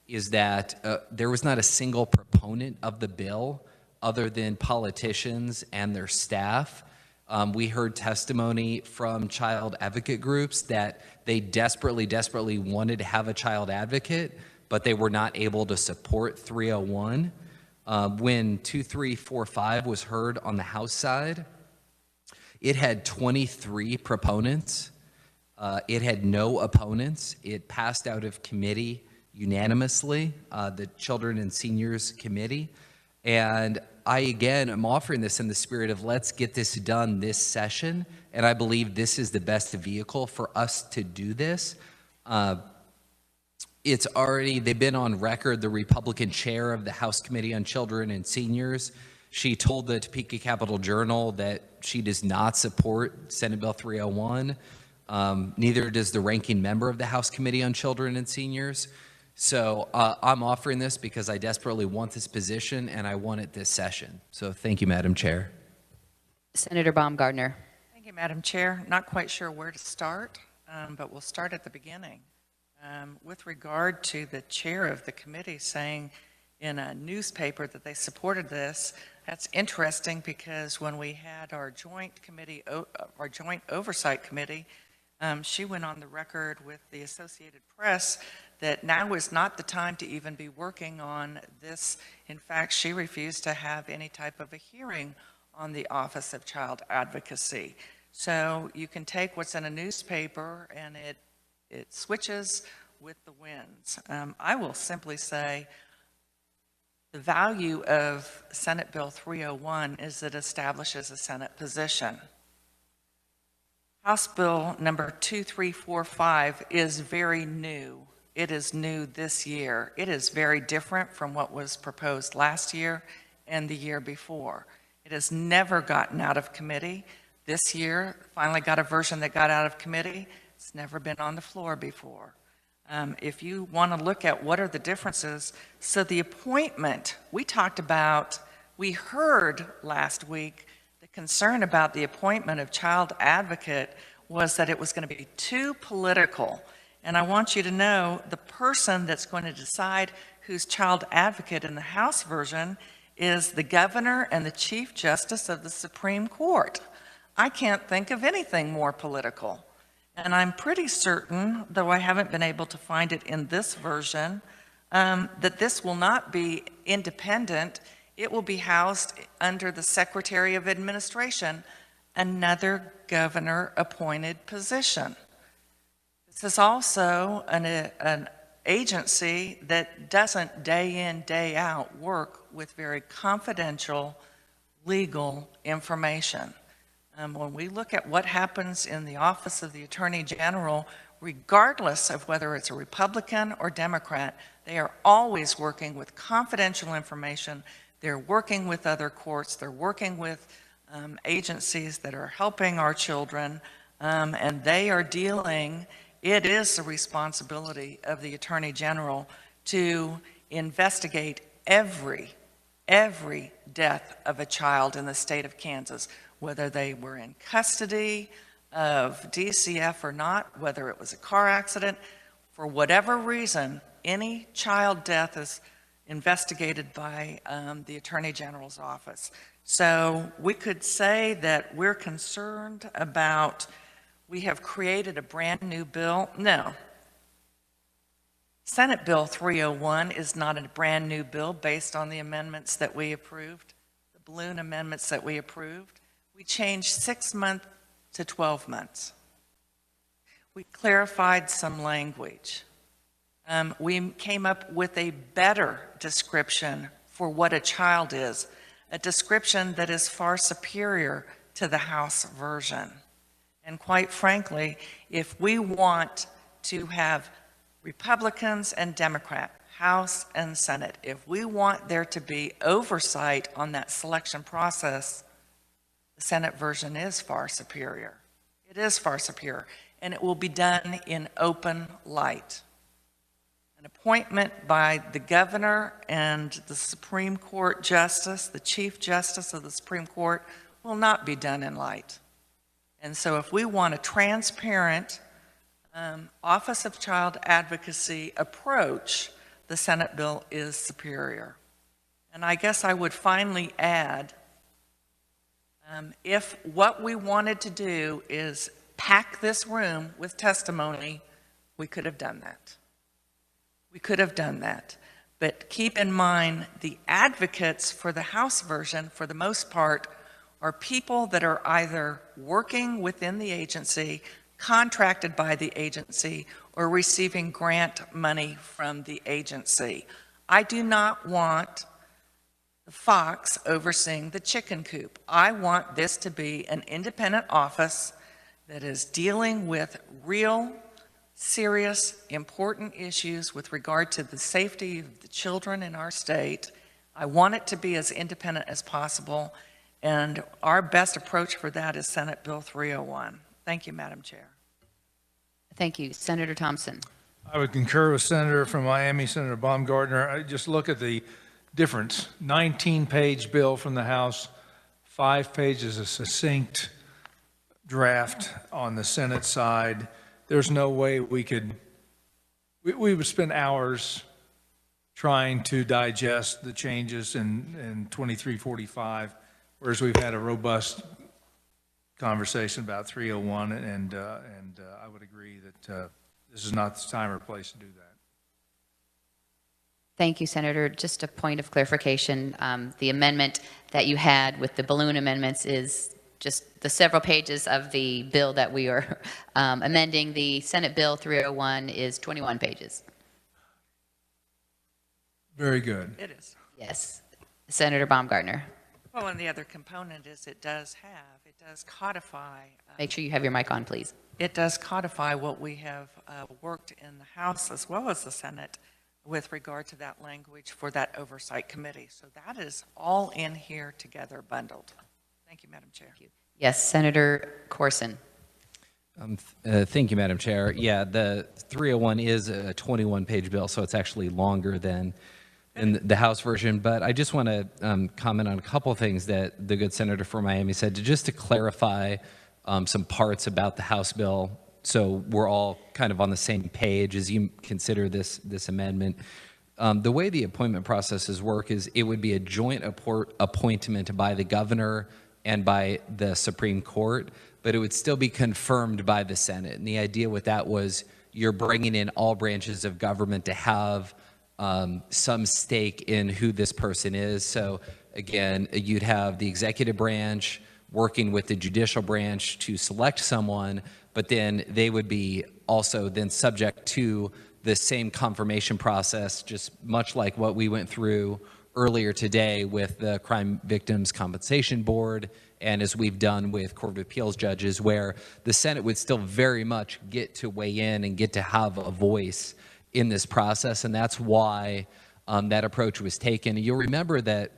is that there was not a single proponent of the bill other than politicians and their staff. We heard testimony from child advocate groups that they desperately wanted to have a child advocate, but they were not able to support 301. When 2345 was heard on the House side, it had 23 proponents. It had no opponents. It passed out of committee unanimously, the Children and Seniors Committee. And I, again, am offering this in the spirit of let's get this done this session, and I believe this is the best vehicle for us to do this. It's already, they've been on record, the Republican chair of the House Committee on Children and Seniors, she told the Topeka Capital Journal that she does not support Senate Bill 301. Neither does the ranking member of the House Committee on Children and Seniors. So I'm offering this because I desperately want this position and I want it this session. So thank you, Madam Chair. Senator Baumgardner. Thank you, Madam Chair. Not quite sure where to start, but we'll start at the beginning. With regard to the chair of the committee saying in a newspaper that they supported this, that's interesting because when we had our joint committee, our joint oversight committee, she went on the record with the Associated Press that now is not the time to even be working on this. In fact, she refused to have any type of a hearing on the Office of Child Advocacy. So you can take what's in a newspaper and it switches with the winds. I will simply say the value of Senate Bill 301 is that it establishes a Senate position. House Bill number 2345 is very new. It is new this year. It is very different from what was proposed last year and the year before. It has never gotten out of committee. This year, finally got a version that got out of committee. It's never been on the floor before. If you want to look at what are the differences, so the appointment, we heard last week the concern about the appointment of child advocate was that it was going to be too political. And I want you to know the person that's going to decide who's child advocate in the House version is the governor and the Chief Justice of the Supreme Court. I can't think of anything more political. And I'm pretty certain, though I haven't been able to find it in this version, that this will not be independent. It will be housed under the Secretary of Administration, another governor-appointed position. This is also an agency that doesn't day in, day out work with very confidential legal information. When we look at what happens in the Office of the Attorney General, regardless of whether it's a Republican or Democrat, they are always working with confidential information. They're working with other courts. They're working with agencies that are helping our children, and they are dealing. It is the responsibility of the Attorney General to investigate every death of a child in the state of Kansas, whether they were in custody of DCF or not, whether it was a car accident. For whatever reason, any child death investigated by the Attorney General's office. So we could say that we're concerned about, we have created a brand new bill. No. Senate Bill 301 is not a brand new bill based on the amendments that we approved, the balloon amendments that we approved. We changed 6 months to 12 months. We clarified some language. We came up with a better description for what a child is, a description that is far superior to the House version. And quite frankly, if we want to have Republicans and Democrats, House and Senate, if we want there to be oversight on that selection process, the Senate version is far superior. It is far superior, and it will be done in open light. An appointment by the governor and the Supreme Court justice, the Chief Justice of the Supreme Court, will not be done in light. And so if we want a transparent Office of Child Advocacy approach, the Senate bill is superior. And I guess I would finally add, if what we wanted to do is pack this room with testimony, we could have done that. We could have done that. But keep in mind, the advocates for the House version, for the most part, are people that are either working within the agency, contracted by the agency, or receiving grant money from the agency. I do not want the fox overseeing the chicken coop. I want this to be an independent office that is dealing with real, serious, important issues with regard to the safety of the children in our state. I want it to be as independent as possible, and our best approach for that is Senate Bill 301. Thank you, Madam Chair. Thank you. Senator Thompson. I would concur with Senator from Miami, Senator Baumgartner. I just look at the difference. 19-page bill from the House, 5 pages of succinct draft on the Senate side. There's no way we would spend hours trying to digest the changes in 2345, whereas we've had a robust conversation about 301, and I would agree that this is not the time or place to do that. Thank you, Senator. Just a point of clarification. The amendment that you had with the balloon amendments is just the several pages of the bill that we are amending. The Senate Bill 301 is 21 pages. Very good. It is. Yes. Senator Baumgartner. Well, and the other component is it does codify. Make sure you have your mic on, please. It does codify what we have worked in the House as well as the Senate with regard to that language for that oversight committee. So that is all in here together, bundled. Thank you, Madam Chair. Yes, Senator Corson. Thank you, Madam Chair. Yeah, the 301 is a 21-page bill, so it's actually longer than in the House version. But I just want to comment on a couple of things that the good senator from Miami said, just to clarify some parts about the House bill, so we're all kind of on the same page as you consider this amendment. The way the appointment processes work is it would be a joint appointment by the governor and by the Supreme Court, but it would still be confirmed by the Senate. And the idea with that was you're bringing in all branches of government to have some stake in who this person is. So again, you'd have the executive branch working with the judicial branch to select someone, but then they would be also then subject to the same confirmation process, just much like what we went through earlier today with the Crime Victims Compensation Board, and as we've done with Court of Appeals judges, where the Senate would still very much get to weigh in and get to have a voice in this process, and that's why that approach was taken. You'll remember that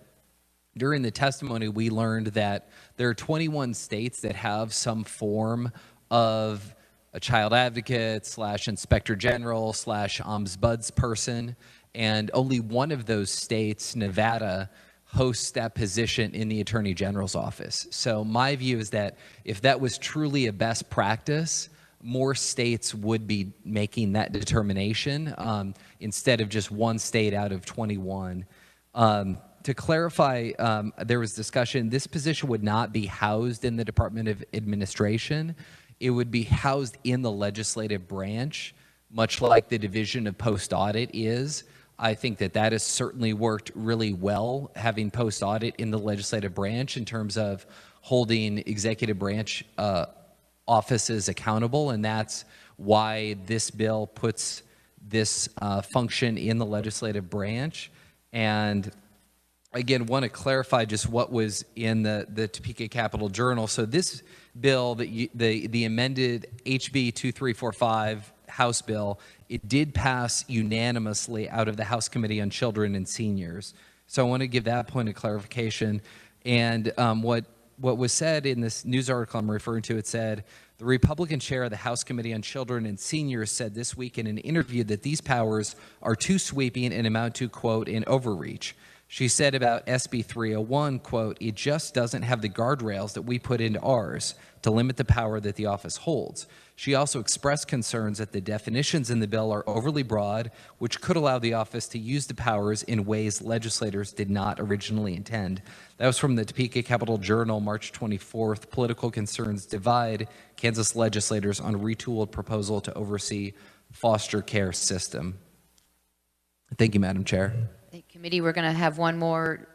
during the testimony, we learned that there are 21 states that have some form of a child advocate / inspector general / ombudsperson, and only one of those states, Nevada, hosts that position in the Attorney General's office. So my view is that if that was truly a best practice, more states would be making that determination instead of just one state out of 21. To clarify, there was discussion, this position would not be housed in the Department of Administration. It would be housed in the legislative branch, much like the Division of Post Audit is. I think that that has certainly worked really well, having post audit in the legislative branch in terms of holding executive branch offices accountable, and that's why this bill puts this function in the legislative branch. And again, want to clarify just what was in the Topeka Capital Journal. So this bill, the amended HB 2345 House bill, it did pass unanimously out of the House Committee on Children and Seniors. So I want to give that point of clarification. And what was said in this news article I'm referring to, it said, the Republican chair of the House Committee on Children and Seniors said this week in an interview that these powers are too sweeping and amount to, quote, an overreach. She said about SB 301, quote, it just doesn't have the guardrails that we put into ours to limit the power that the office holds. She also expressed concerns that the definitions in the bill are overly broad, which could allow the office to use the powers in ways legislators did not originally intend. That was from the Topeka Capital Journal, March 24th. Political concerns divide Kansas legislators on retooled proposal to oversee foster care system. Thank you, Madam Chair. Committee, we're going to have one more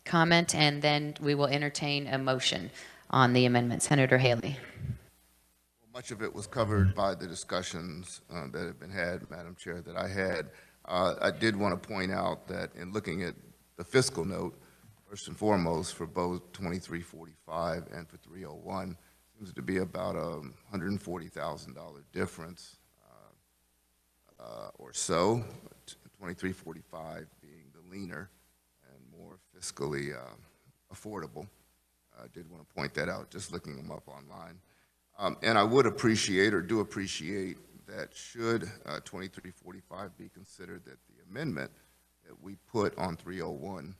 comment, and then we will entertain a motion on the amendment. Senator Haley. Much of it was covered by the discussions that have been had, Madam Chair, that I had. I did want to point out that in looking at the fiscal note, first and foremost, for both 2345 and for 301, seems to be about a $140,000 difference or so. 2345 being the leaner and more fiscally affordable. I did want to point that out, just looking them up online. And I would appreciate, or do appreciate, that should 2345 be considered, that the amendment that we put on 301,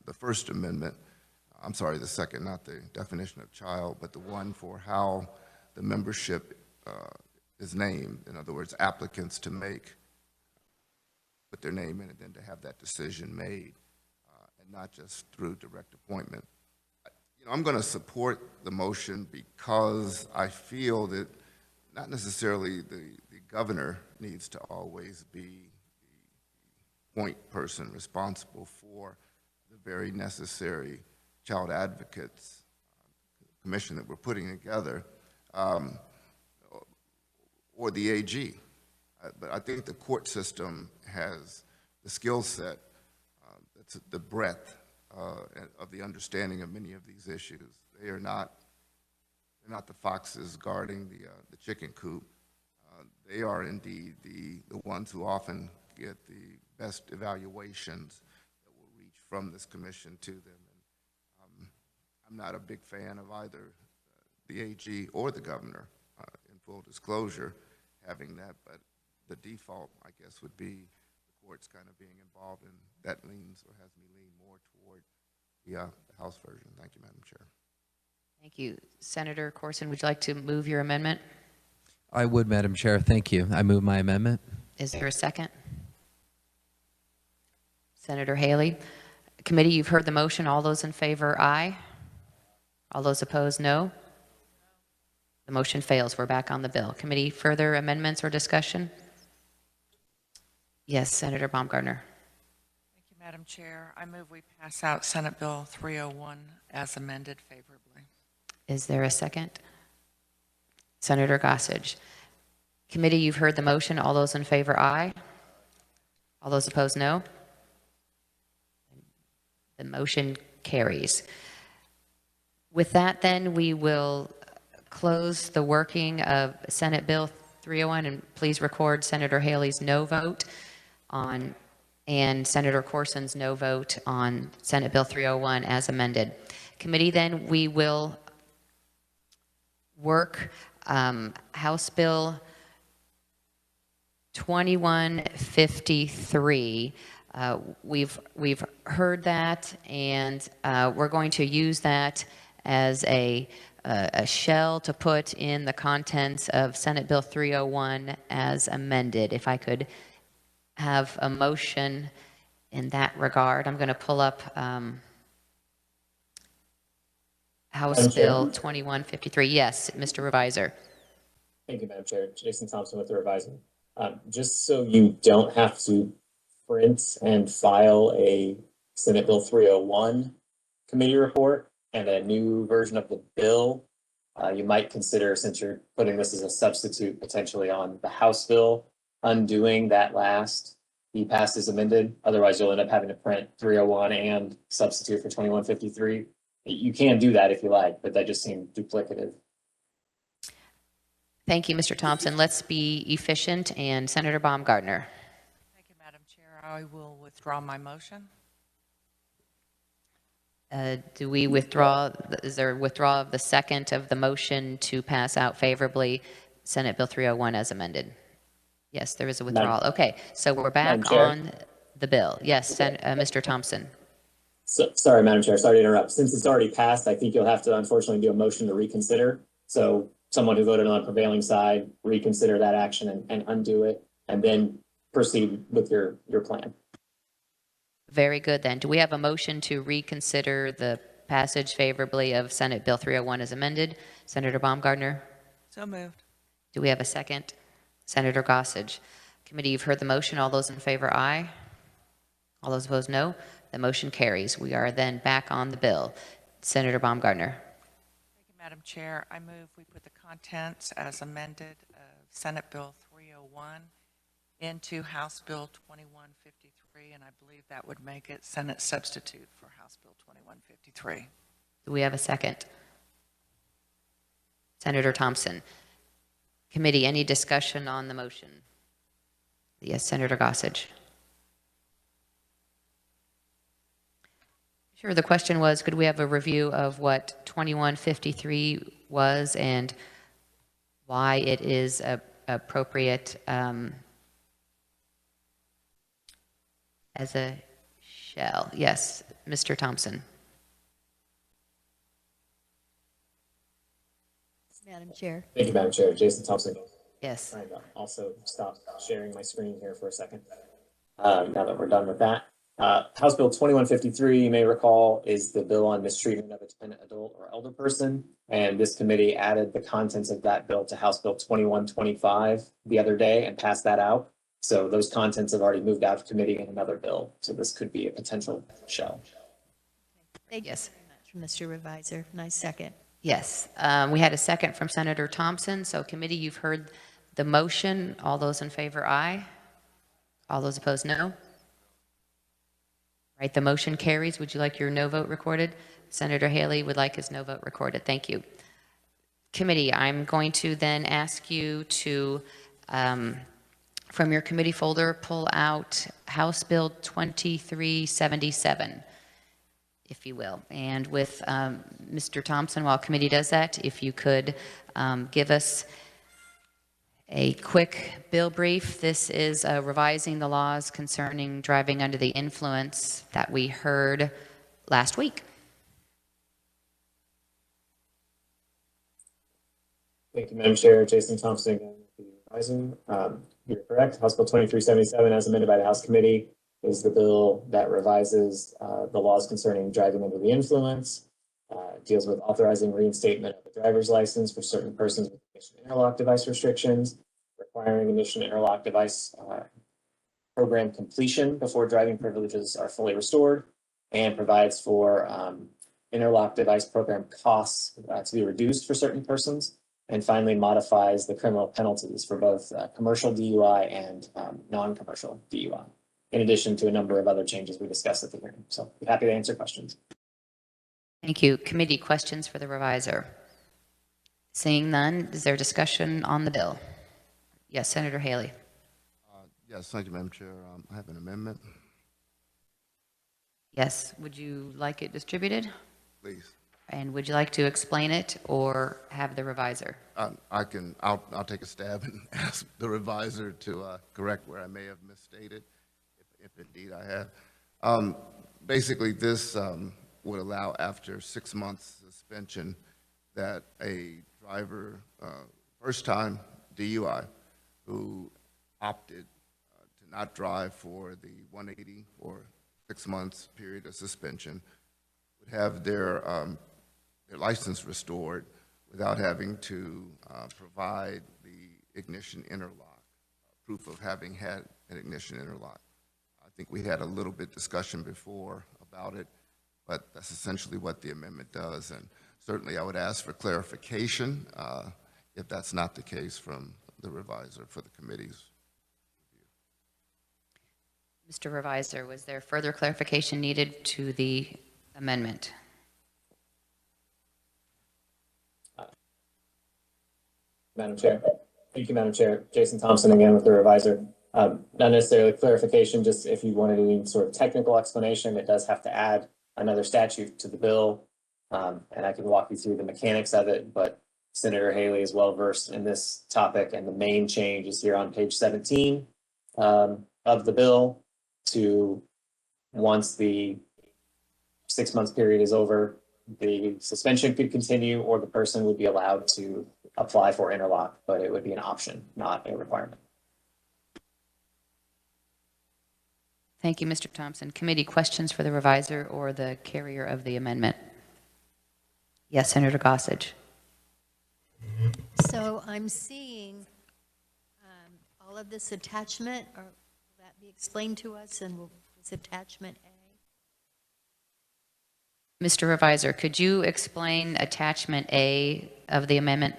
the first amendment, I'm sorry, the second, not the definition of child, but the one for how the membership is named. In other words, applicants to put their name in it, and to have that decision made, and not just through direct appointment. I'm going to support the motion because I feel that not necessarily the governor needs to always be the point person responsible for the very necessary child advocates commission that we're putting together, or the AG. But I think the court system has the skill set, that's the breadth of the understanding of many of these issues. They're not the foxes guarding the chicken coop. They are indeed the ones who often get the best evaluations that will reach from this commission to them. And I'm not a big fan of either the AG or the governor, in full disclosure, having that, but the default, I guess, would be the courts kind of being involved, and that leans, or has me lean more toward the House version. Thank you, Madam Chair. Thank you. Senator Corson, would you like to move your amendment? I would, Madam Chair. Thank you. I move my amendment. Is there a second? Senator Haley. Committee, you've heard the motion. All those in favor, aye. All those opposed, no. The motion fails. We're back on the bill. Committee, further amendments or discussion? Yes, Senator Baumgartner. Thank you, Madam Chair. I move we pass out Senate Bill 301 as amended favorably. Is there a second? Senator Gossage. Committee, you've heard the motion. All those in favor, aye. All those opposed, no. The motion carries. With that, then, we will close the working of Senate Bill 301, and please record Senator Haley's no vote on, and Senator Corson's no vote on Senate Bill 301 as amended. Committee, then, we will work House Bill 2153. We've heard that, and we're going to use that as a a shell to put in the contents of Senate Bill 301 as amended. If I could have a motion in that regard. I'm going to pull up House Madam Chair? Bill 2153. Yes, Mr. Reviser. Thank you, Madam Chair. Jason Thompson with the revising. Just so you don't have to print and file a Senate Bill 301 committee report and a new version of the bill, you might consider, since you're putting this as a substitute potentially on the House bill, undoing that last be passed as amended. Otherwise, you'll end up having to print 301 and substitute for 2153. You can do that if you like, but that just seemed duplicative. Thank you, Mr. Thompson. Let's be efficient. And Senator Baumgartner. Thank you, Madam Chair. I will withdraw my motion. Do we withdraw? Is there a withdrawal of the second of the motion to pass out favorably Senate Bill 301 as amended? Yes, there is a withdrawal. Okay, so we're back on the bill. Yes, Mr. Thompson. Sorry, Madam Chair, sorry to interrupt. Since it's already passed, I think you'll have to unfortunately do a motion to reconsider. So someone who voted on the prevailing side, reconsider that action and undo it, and then proceed with your plan. Very good then. Do we have a motion to reconsider the passage favorably of Senate Bill 301 as amended? Senator Baumgartner? So moved. Do we have a second? Senator Gossage. Committee, you've heard the motion. All those in favor, aye. All those opposed, no. The motion carries. We are then back on the bill. Senator Baumgartner. Thank you, Madam Chair. I move we put the contents as amended of Senate Bill 301 into House Bill 2153, and I believe that would make it Senate substitute for House Bill 2153. Do we have a second? Senator Thompson. Committee, any discussion on the motion? Yes, Senator Gossage. Sure, the question was, could we have a review of what 2153 was and why it is appropriate as a shell? Yes, Mr. Thompson. Madam Chair. Thank you, Madam Chair. Jason Thompson. Yes. Trying to also stop sharing my screen here for a second. Now that we're done with that. House Bill 2153, you may recall, is the bill on mistreatment of a dependent adult or elder person. And this committee added the contents of that bill to House Bill 2125 the other day and passed that out. So those contents have already moved out of committee in another bill. So this could be a potential shell. Thank you very much, Mr. Reviser. Nice second. Yes, we had a second from Senator Thompson. So committee, you've heard the motion. All those in favor, aye. All those opposed, no. Right, the motion carries. Would you like your no vote recorded? Senator Haley would like his no vote recorded. Thank you. Committee, I'm going to then ask you to, from your committee folder, pull out House Bill 2377. If you will. And with Mr. Thompson, while committee does that, if you could give us a quick bill brief. This is revising the laws concerning driving under the influence that we heard last week. Thank you, Madam Chair. Jason Thompson again with the revising. You're correct. House Bill 2377, as amended by the House Committee, is the bill that revises the laws concerning driving under the influence, deals with authorizing reinstatement of a driver's license for certain persons with emission interlock device restrictions, requiring emission interlock device program completion before driving privileges are fully restored, and provides for interlock device program costs to be reduced for certain persons, and finally modifies the criminal penalties for both commercial DUI and non-commercial DUI, in addition to a number of other changes we discussed at the hearing. So be happy to answer questions. Thank you. Committee, questions for the reviser? Seeing none, is there discussion on the bill? Yes, Senator Haley. Yes, thank you, Madam Chair. I have an amendment. Yes, would you like it distributed? Please. And would you like to explain it or have the reviser? I'll take a stab and ask the reviser to correct where I may have misstated, if indeed I have. Basically, this would allow, after 6 months suspension, that a driver, first-time DUI, who opted to not drive for the 180 or 6 months period of suspension would have their license restored without having to provide the ignition interlock, proof of having had an ignition interlock. I think we had a little bit discussion before about it, but that's essentially what the amendment does. And certainly I would ask for clarification if that's not the case from the revisor for the committee's review. Mr. Revisor, was there further clarification needed to the amendment? Madam Chair. Thank you, Madam Chair. Jason Thompson again with the revisor. Not necessarily clarification, just if you wanted any sort of technical explanation, it does have to add another statute to the bill. And I can walk you through the mechanics of it, but Senator Haley is well versed in this topic, and the main change is here on page 17 of the bill to once the 6 month period is over, the suspension could continue or the person would be allowed to apply for interlock, but it would be an option, not a requirement. Thank you, Mr. Thompson. Committee questions for the revisor or the carrier of the amendment? Yes, Senator Gossage. So I'm seeing all of this attachment, or will that be explained to us, and will this attachment A? Mr. Revisor, could you explain attachment A of the amendment?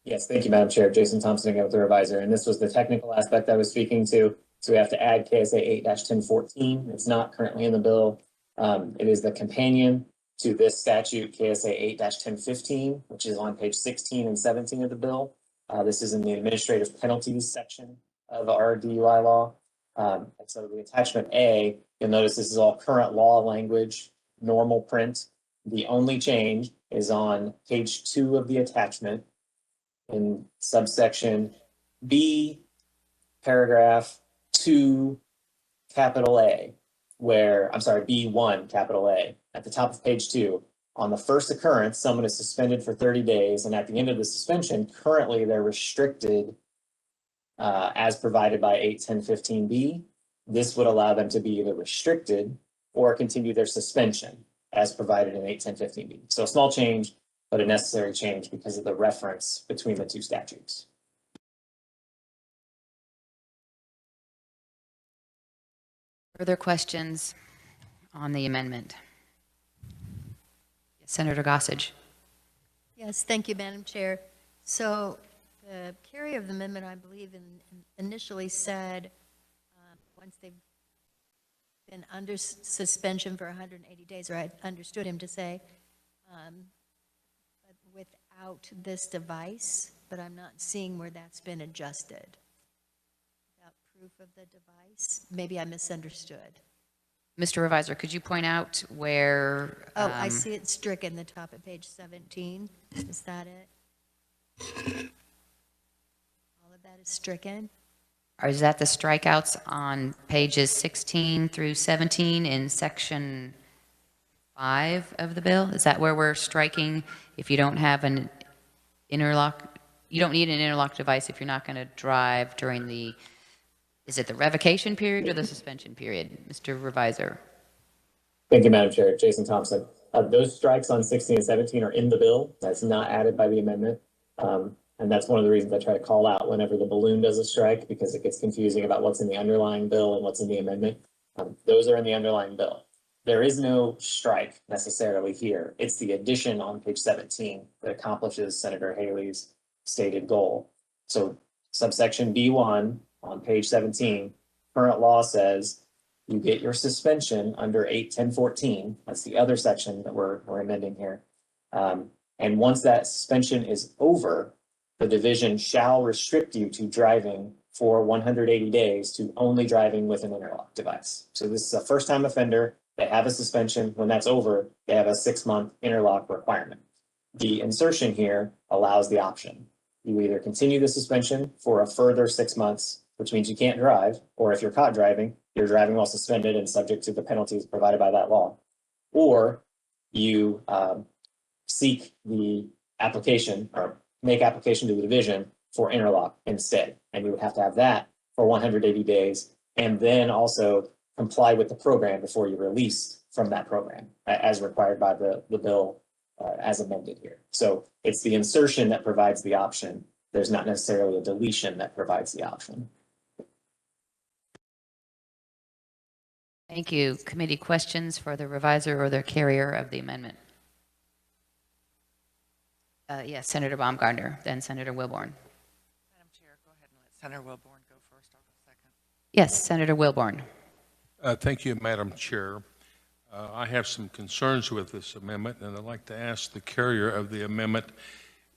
Yes, thank you, Madam Chair. Jason Thompson again with the revisor, and this was the technical aspect I was speaking to. So we have to add KSA 8-1014. It's not currently in the bill. It is the companion to this statute, KSA 8-1015, which is on page 16 and 17 of the bill. This is in the administrative penalties section of our DUI law. And so the attachment A, you'll notice this is all current law language, normal print. The only change is on page 2 of the attachment in subsection B, paragraph 2, capital A, where, I'm sorry, B1, capital A, at the top of page 2. On the first occurrence, someone is suspended for 30 days, and at the end of the suspension, currently they're restricted as provided by 8-1015B. This would allow them to be either restricted or continue their suspension as provided in 8-1015B. So a small change, but a necessary change because of the reference between the two statutes. Further questions on the amendment? Yes, Senator Gossage. Yes, thank you, Madam Chair. So the carrier of the amendment, I believe, initially said once they've been under suspension for 180 days, or I understood him to say, but without this device, but I'm not seeing where that's been adjusted. Without proof of the device, maybe I misunderstood. Mr. Revisor, could you point out where? Oh, I see it stricken, the top of page 17. Is that it? All of that is stricken? Or is that the strikeouts on pages 16 through 17 in section 5 of the bill? Is that where we're striking if you don't have an interlock? You don't need an interlock device if you're not going to drive during the, is it the revocation period or the suspension period? Mr. Revisor. Thank you, Madam Chair. Jason Thompson. Those strikes on 16 and 17 are in the bill. That's not added by the amendment. And that's one of the reasons I try to call out whenever the balloon does a strike, because it gets confusing about what's in the underlying bill and what's in the amendment. Those are in the underlying bill. There is no strike necessarily here. It's the addition on page 17 that accomplishes Senator Haley's stated goal. So subsection B1 on page 17, current law says you get your suspension under 8-1014. That's the other section that we're amending here. And once that suspension is over, the division shall restrict you to driving for 180 days to only driving with an interlock device. So this is a first-time offender. They have a suspension. When that's over, they have a 6-month interlock requirement. The insertion here allows the option. You either continue the suspension for a further 6 months, which means you can't drive, or if you're caught driving, you're driving while suspended and subject to the penalties provided by that law. Or you seek the application or make application to the division for interlock instead. And you would have to have that for 180 days and then also comply with the program before you release from that program as required by the bill as amended here. So it's the insertion that provides the option. There's not necessarily a deletion that provides the option. Thank you. Committee questions for the reviser or the carrier of the amendment? Yes, Senator Baumgartner, then Senator Wilborn. Madam Chair, go ahead and let Senator Wilborn go first. I'll go second. Yes, Senator Wilborn. Thank you, Madam Chair. I have some concerns with this amendment, and I'd like to ask the carrier of the amendment.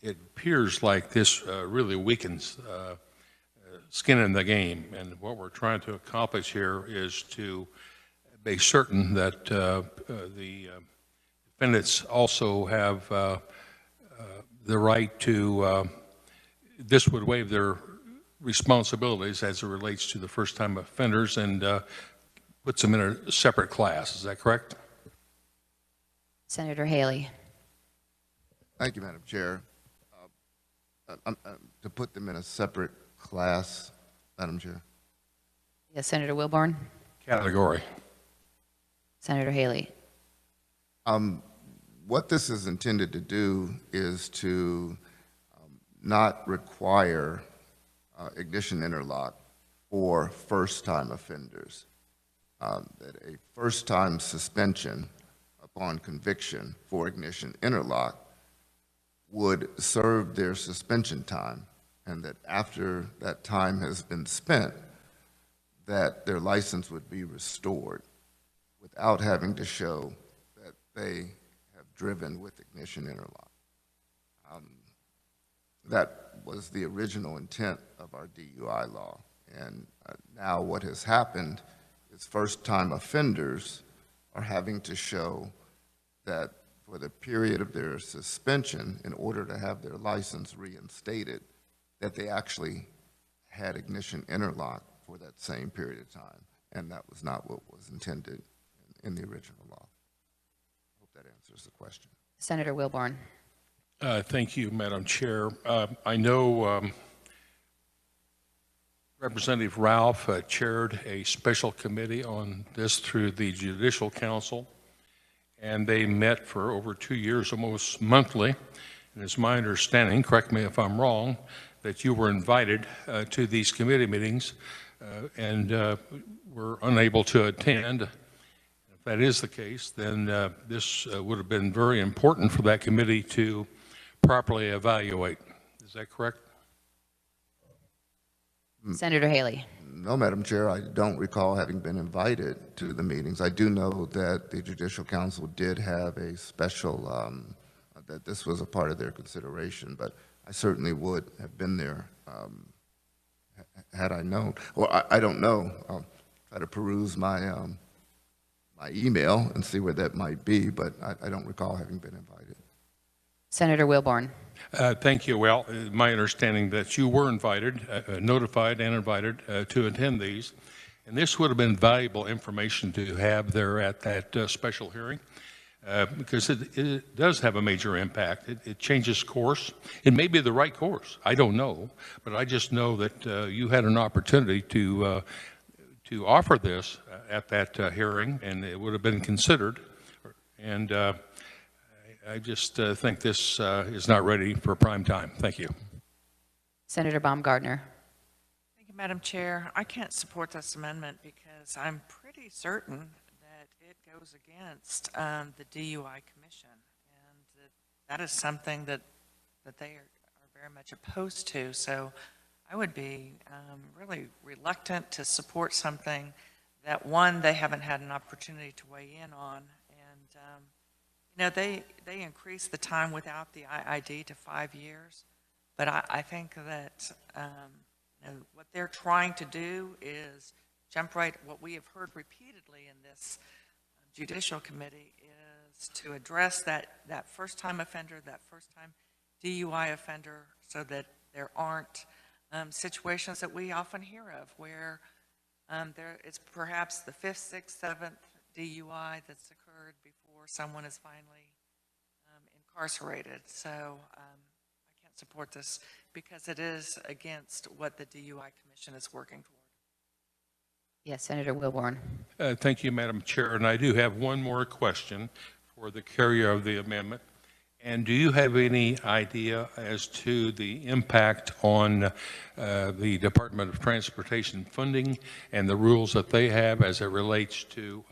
It appears like this really weakens skin in the game, and what we're trying to accomplish here is to be certain that the defendants also have the right to, this would waive their responsibilities as it relates to the first-time offenders and puts them in a separate class. Is that correct? Senator Haley. Thank you, Madam Chair. To put them in a separate class, Madam Chair. Yes, Senator Wilborn. Category. Senator Haley. What this is intended to do is to not require ignition interlock for first-time offenders. That a first-time suspension upon conviction for ignition interlock would serve their suspension time, and that after that time has been spent, that their license would be restored without having to show that they have driven with ignition interlock. That was the original intent of our DUI law, and now what has happened is first-time offenders are having to show that for the period of their suspension, in order to have their license reinstated, that they actually had ignition interlock for that same period of time, and that was not what was intended in the original law. I hope that answers the question. Senator Wilborn. Thank you, Madam Chair. I know Representative Ralph chaired a special committee on this through the Judicial Council, and they met for over 2 years, almost monthly. And it's my understanding, correct me if I'm wrong, that you were invited to these committee meetings and were unable to attend. If that is the case, then this would have been very important for that committee to properly evaluate. Is that correct? Senator Haley. No, Madam Chair, I don't recall having been invited to the meetings. I do know that the Judicial Council did have a special, that this was a part of their consideration, but I certainly would have been there had I known. Or I don't know. I'll try to peruse my my email and see where that might be, but I don't recall having been invited. Senator Wilborn. Thank you. Well, my understanding that you were invited, notified and invited to attend these, and this would have been valuable information to have there at that special hearing, because it does have a major impact. It changes course. It may be the right course. I don't know, but I just know that you had an opportunity to offer this at that hearing, and it would have been considered. And I just think this is not ready for prime time. Thank you. Senator Baumgartner. Thank you, Madam Chair. I can't support this amendment because I'm pretty certain that it goes against the DUI Commission, and that is something that they are very much opposed to. So I would be really reluctant to support something that, one, they haven't had an opportunity to weigh in on, and you know, they increased the time without the IID to 5 years, but I think that you know, what they're trying to do is jump right. What we have heard repeatedly in this Judicial Committee is to address that first-time offender, that first-time DUI offender, so that there aren't situations that we often hear of where it's perhaps the 5th, 6th, 7th, DUI that's occurred before someone is finally incarcerated. So I can't support this because it is against what the DUI Commission is working toward. Yes, Senator Wilborn. Thank you, Madam Chair. And I do have one more question for the carrier of the amendment. And do you have any idea as to the impact on the Department of Transportation funding and the rules that they have as it relates to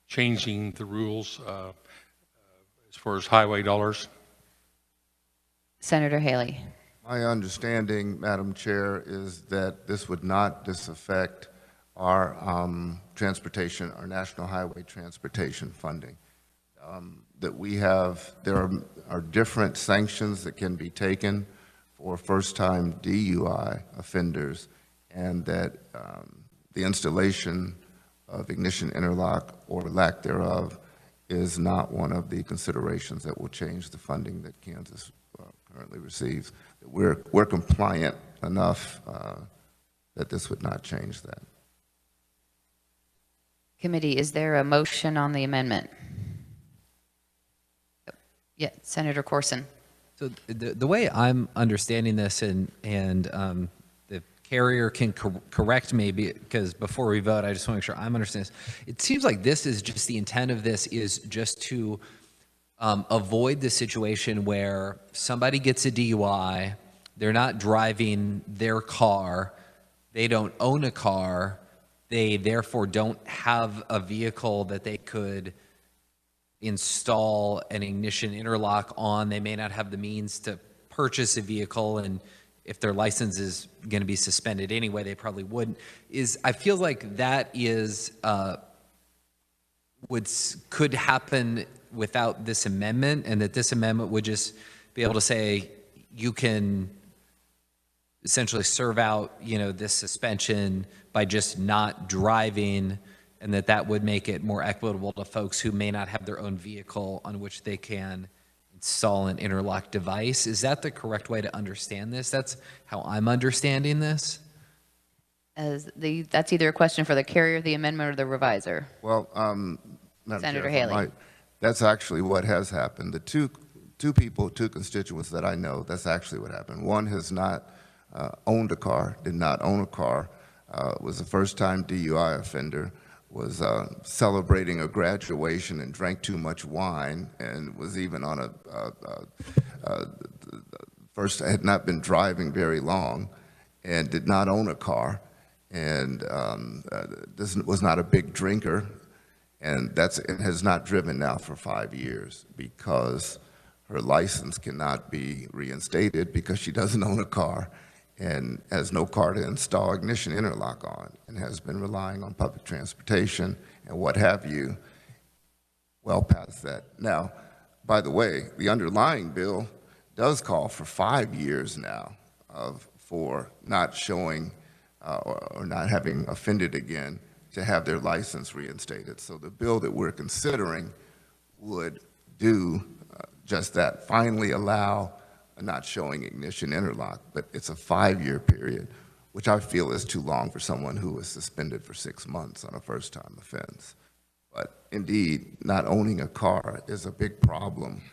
changing the rules as far as highway dollars? Senator Haley. My understanding, Madam Chair, is that this would not disaffect our transportation, our national highway transportation funding. That we have, there are different sanctions that can be taken for first-time DUI offenders, and that the installation of ignition interlock or lack thereof is not one of the considerations that will change the funding that Kansas currently receives. We're compliant enough that this would not change that. Committee, is there a motion on the amendment? Yeah, Senator Corson. So the way I'm understanding this, and the carrier can correct me, because before we vote, I just want to make sure I'm understanding this. It seems like this is just, the intent of this is just to avoid the situation where somebody gets a DUI, they're not driving their car, they don't own a car, they therefore don't have a vehicle that they could install an ignition interlock on. They may not have the means to purchase a vehicle, and if their license is going to be suspended anyway, they probably wouldn't. I feel like that is could happen without this amendment, and that this amendment would just be able to say you can essentially serve out, this suspension by just not driving, and that would make it more equitable to folks who may not have their own vehicle on which they can install an interlock device. Is that the correct way to understand this? That's how I'm understanding this. That's either a question for the carrier of the amendment or the reviser. Well, Madam Senator Chair, if I Haley. might, that's actually what has happened. The two people, two constituents that I know, that's actually what happened. One has not owned a car, did not own a car, was a first-time DUI offender, was celebrating a graduation and drank too much wine, and was even on first had not been driving very long, and did not own a car, and was not a big drinker, and has not driven now for 5 years because her license cannot be reinstated because she doesn't own a car and has no car to install ignition interlock on, and has been relying on public transportation and what have you, well past that. Now, by the way, the underlying bill does call for 5 years now for not showing or not having offended again to have their license reinstated. So the bill that we're considering would do just that, finally allow not showing ignition interlock, but it's a 5-year period, which I feel is too long for someone who was suspended for 6 months on a first-time offense. But indeed, not owning a car is a big problem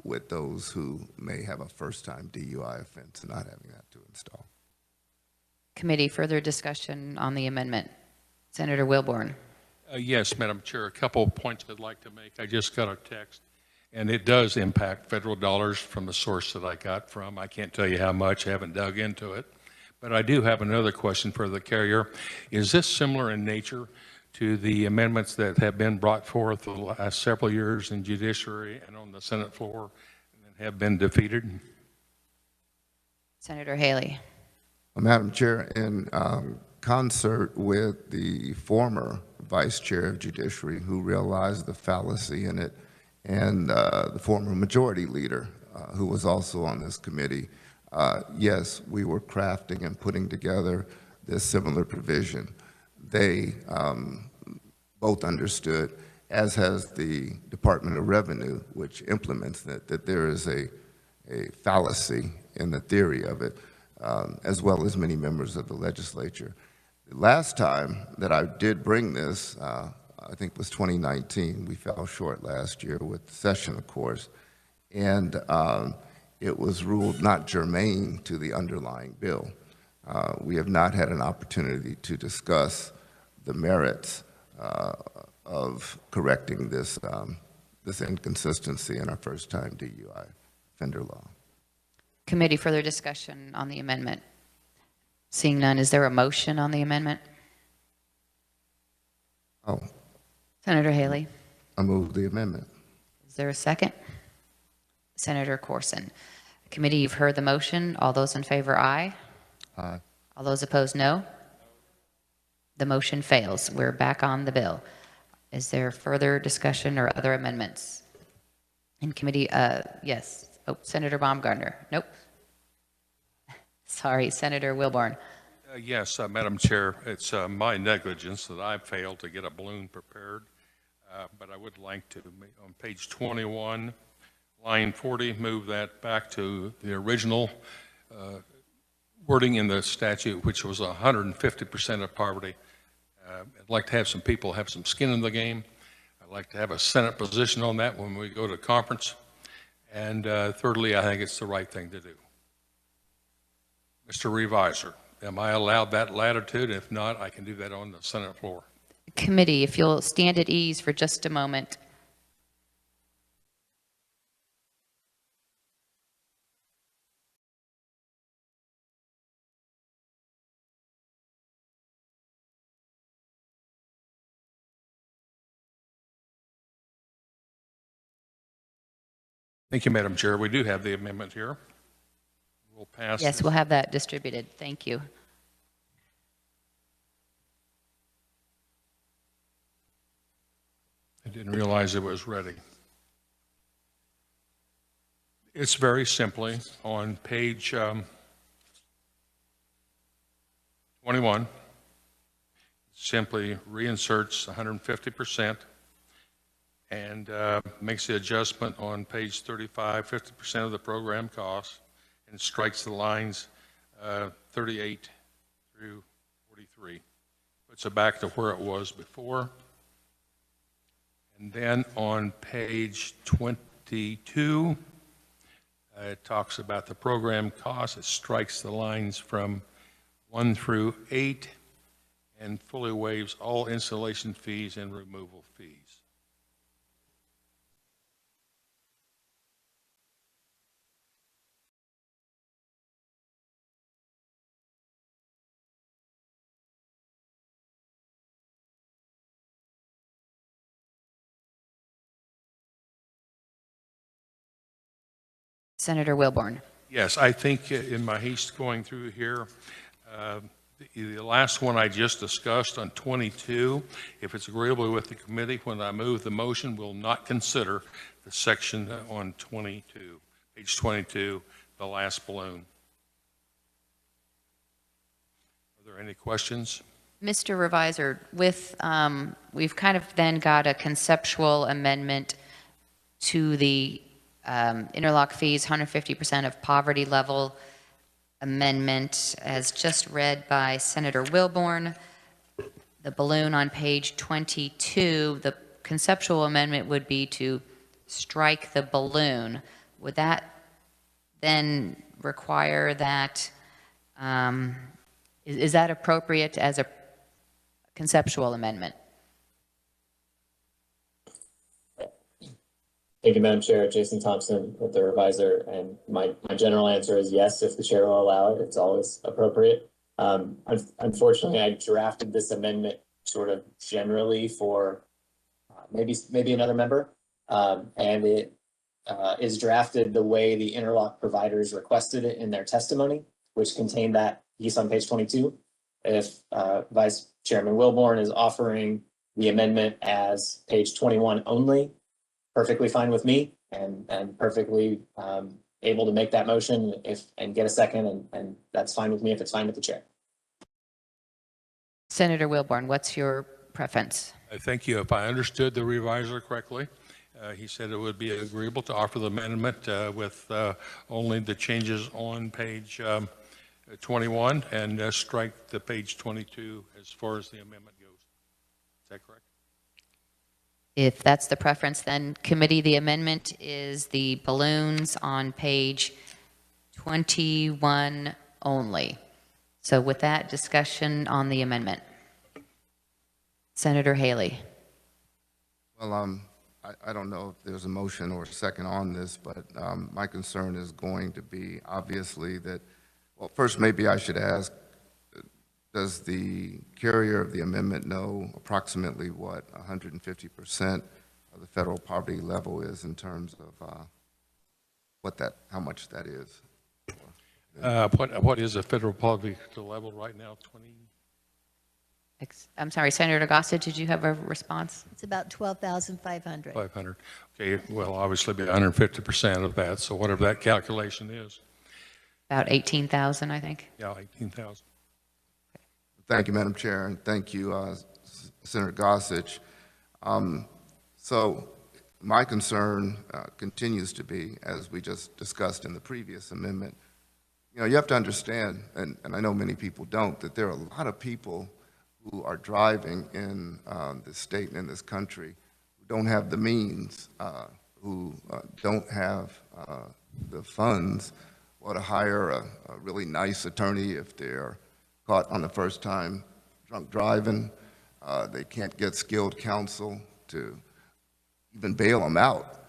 with those who may have a first-time DUI offense and not having that to install. Committee, further discussion on the amendment. Senator Wilborn. Yes, Madam Chair, a couple of points I'd like to make. I just got a text, and it does impact federal dollars from the source that I got from. I can't tell you how much, I haven't dug into it. But I do have another question for the carrier. Is this similar in nature to the amendments that have been brought forth the last several years in Judiciary and on the Senate floor and have been defeated? Senator Haley. Madam Chair, in concert with the former Vice Chair of Judiciary who realized the fallacy in it, and the former Majority Leader who was also on this committee, yes, we were crafting and putting together this similar provision. They both understood, as has the Department of Revenue, which implements it, that there is a fallacy in the theory of it, as well as many members of the legislature. The last time that I did bring this I think it was 2019. We fell short last year with the session, of course. And it was ruled not germane to the underlying bill. We have not had an opportunity to discuss the merits of correcting this inconsistency in our first-time DUI offender law. Committee, further discussion on the amendment? Seeing none, is there a motion on the amendment? Oh, Senator Haley, I move the amendment. is there a second? Senator Corson. Committee, you've heard the motion. All those in favor, aye. Aye. All those opposed, no. The motion fails. We're back on the bill. Is there further discussion or other amendments? In committee, yes. Oh, Senator Baumgartner. Nope. Sorry, Senator Wilborn. Yes, Madam Chair, it's my negligence that I failed to get a balloon prepared, but I would like to, on page 21, line 40, move that back to the original wording in the statute, which was 150% of poverty. I'd like to have some people have some skin in the game. I'd like to have a Senate position on that when we go to conference. And thirdly, I think it's the right thing to do. Mr. Reviser, am I allowed that latitude? If not, I can do that on the Senate floor. Committee, if you'll stand at ease for just a moment. Thank you, Madam Chair. We do have the amendment here. We'll pass. Yes, we'll have that distributed. Thank you. I didn't realize it was ready. It's very simply on page 21, simply reinserts 150% and makes the adjustment on page 35, 50% of the program costs, and strikes the lines 38 through 43. Puts it back to where it was before. And then on page 22, it talks about the program costs. It strikes the lines from 1 through 8 and fully waives all installation fees and removal fees. Senator Wilborn. Yes, I think in my haste going through here, the last one I just discussed on 22, if it's agreeable with the committee, when I move the motion, we'll not consider the section on 22, page 22, the last balloon. Are there any questions? Mr. Reviser, with, we've kind of then got a conceptual amendment to the interlock fees, 150% of poverty level amendment, as just read by Senator Wilborn. The balloon on page 22, the conceptual amendment would be to strike the balloon. Would that then require that, is that appropriate as a conceptual amendment? Thank you, Madam Chair. Jason Thompson with the reviser, and my general answer is yes, if the chair will allow it. It's always appropriate. Unfortunately, I drafted this amendment sort of generally for maybe another member, and it is drafted the way the Interlock providers requested it in their testimony, which contained that piece on page 22. If Vice Chairman Wilborn is offering the amendment as page 21 only, perfectly fine with me, and perfectly able to make that motion and get a second, and that's fine with me if it's fine with the chair. Senator Wilborn, what's your preference? Thank you. If I understood the reviser correctly, he said it would be agreeable to offer the amendment with only the changes on page 21 and strike the page 22 as far as the amendment goes. Is that correct? If that's the preference, then committee, the amendment is the balloons on page 21 only. So with that, discussion on the amendment. Senator Haley. Well, I don't know if there's a motion or a second on this, but my concern is going to be obviously that, well, first maybe I should ask, does the carrier of the amendment know approximately what 150% of the federal poverty level is in terms of how much that is? What is the federal poverty level right now? 20? I'm sorry, Senator Gossett, did you have a response? It's about 12,500. 500. Okay, well, obviously be 150% of that, so whatever that calculation is. About 18,000, I think. Yeah, 18,000. Thank you, Madam Chair, and thank you, Senator Gossage. So my concern continues to be, as we just discussed in the previous amendment, you have to understand, and I know many people don't, that there are a lot of people who are driving in this state and in this country who don't have the means, who don't have the funds, or to hire a really nice attorney if they're caught on the first time drunk driving. They can't get skilled counsel to even bail them out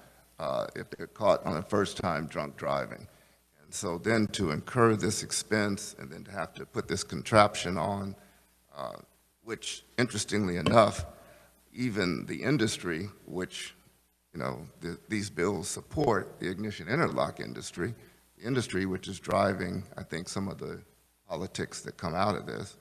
if they're caught on the first time drunk driving. And so then to incur this expense and then to have to put this contraption on, which interestingly enough, even the industry, which these bills support, the ignition interlock industry, the industry which is driving, I think, some of the politics that come out of this,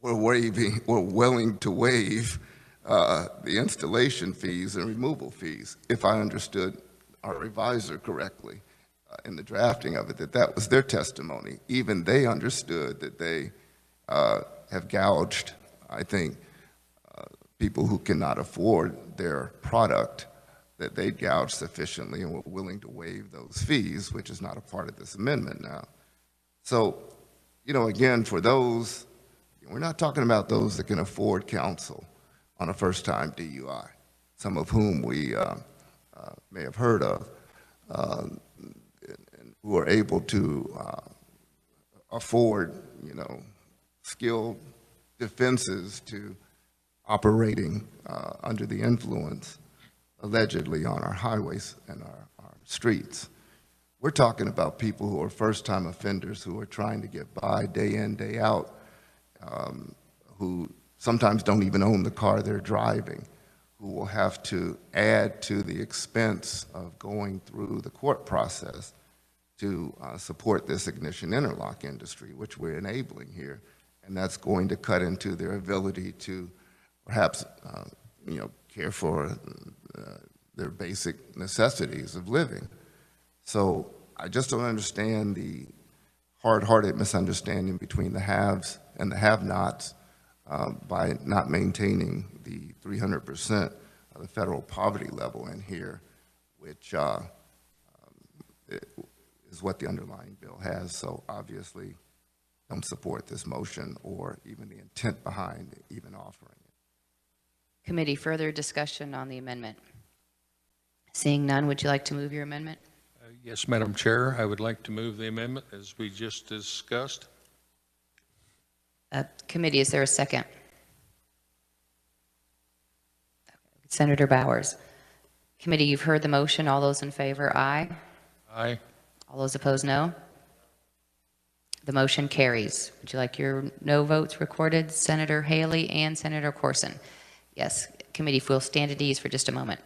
we're willing to waive the installation fees and removal fees, if I understood our revisor correctly in the drafting of it, that was their testimony. Even they understood that they have gouged, I think, people who cannot afford their product, that they gouged sufficiently and were willing to waive those fees, which is not a part of this amendment now. So, again, for those, we're not talking about those that can afford counsel on a first-time DUI, some of whom we may have heard of, who are able to afford, skilled defenses to operating under the influence, allegedly, on our highways and our streets. We're talking about people who are first-time offenders who are trying to get by day in, day out, who sometimes don't even own the car they're driving, who will have to add to the expense of going through the court process to support this ignition interlock industry, which we're enabling here. And that's going to cut into their ability to perhaps, care for their basic necessities of living. So I just don't understand the hard-hearted misunderstanding between the haves and the have-nots by not maintaining the 300% of the federal poverty level in here, which is what the underlying bill has. So obviously, don't support this motion or even the intent behind even offering it. Committee, further discussion on the amendment? Seeing none, would you like to move your amendment? Yes, Madam Chair, I would like to move the amendment as we just discussed. Committee, is there a second? Senator Bowers. Committee, you've heard the motion. All those in favor, aye. Aye. All those opposed, no. The motion carries. Would you like your no votes recorded, Senator Haley and Senator Corson? Yes. Committee, if we'll stand at ease for just a moment.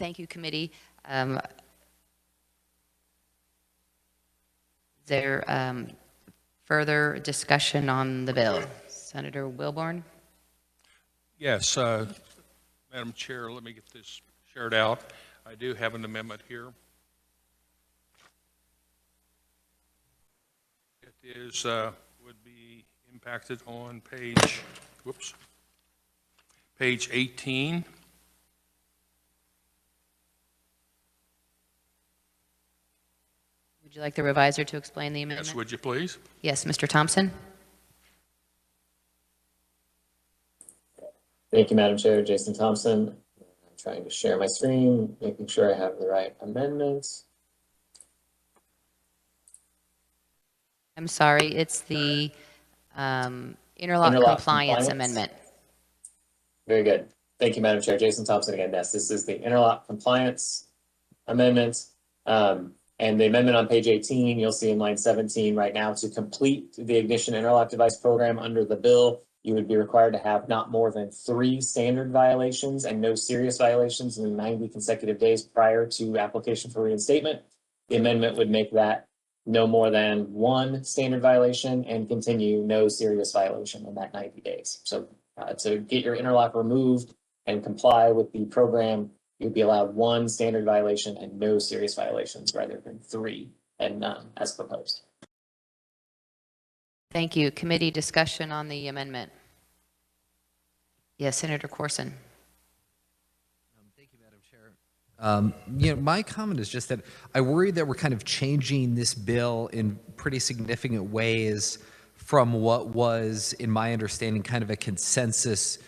Thank you, committee. Is there further discussion on the bill? Senator Wilborn? Yes, Madam Chair, let me get this shared out. I do have an amendment here. It is, would be impacted on page 18. Would you like the reviser to explain the amendment? Yes, would you please? Yes, Mr. Thompson? Thank you, Madam Chair. Jason Thompson. I'm trying to share my screen, making sure I have the right amendments. I'm sorry, it's the interlock compliance amendment. Very good. Thank you, Madam Chair. Jason Thompson again. Yes, this is the interlock compliance amendment. And the amendment on page 18, you'll see in line 17 right now, to complete the ignition interlock device program under the bill, you would be required to have not more than 3 standard violations and no serious violations in the 90 consecutive days prior to application for reinstatement. The amendment would make that no more than 1 standard violation and continue no serious violation in that 90 days. So to get your interlock removed and comply with the program, you'd be allowed 1 standard violation and no serious violations rather than 3 and none as proposed. Thank you. Committee discussion on the amendment. Yes, Senator Corson. Thank you, Madam Chair. My comment is just that I worry that we're kind of changing this bill in pretty significant ways from what was, in my understanding, kind of a consensus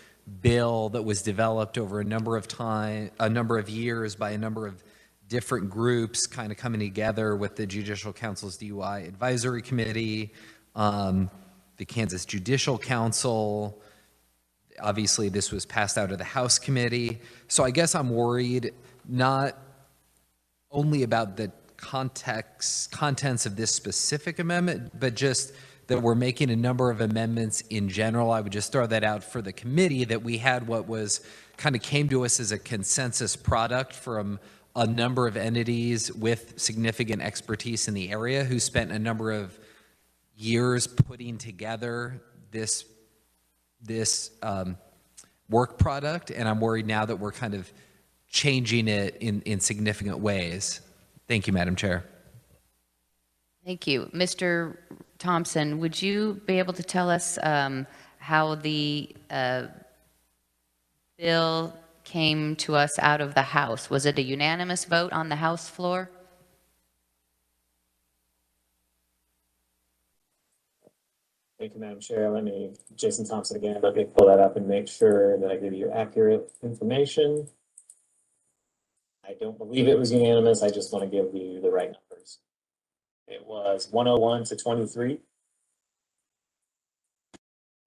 bill that was developed over a number of years by a number of different groups kind of coming together with the Judicial Council's DUI Advisory Committee, the Kansas Judicial Council. Obviously, this was passed out of the House Committee. So I guess I'm worried not only about the contents of this specific amendment, but just that we're making a number of amendments in general. I would just throw that out for the committee, that we had what was kind of came to us as a consensus product from a number of entities with significant expertise in the area who spent a number of years putting together this work product. And I'm worried now that we're kind of changing it in significant ways. Thank you, Madam Chair. Thank you. Mr. Thompson, would you be able to tell us how the bill came to us out of the House? Was it a unanimous vote on the House floor? Thank you, Madam Chair. Jason Thompson again, let me pull that up and make sure that I give you accurate information. I don't believe it was unanimous. I just want to give you the right numbers. It was 101 to 23.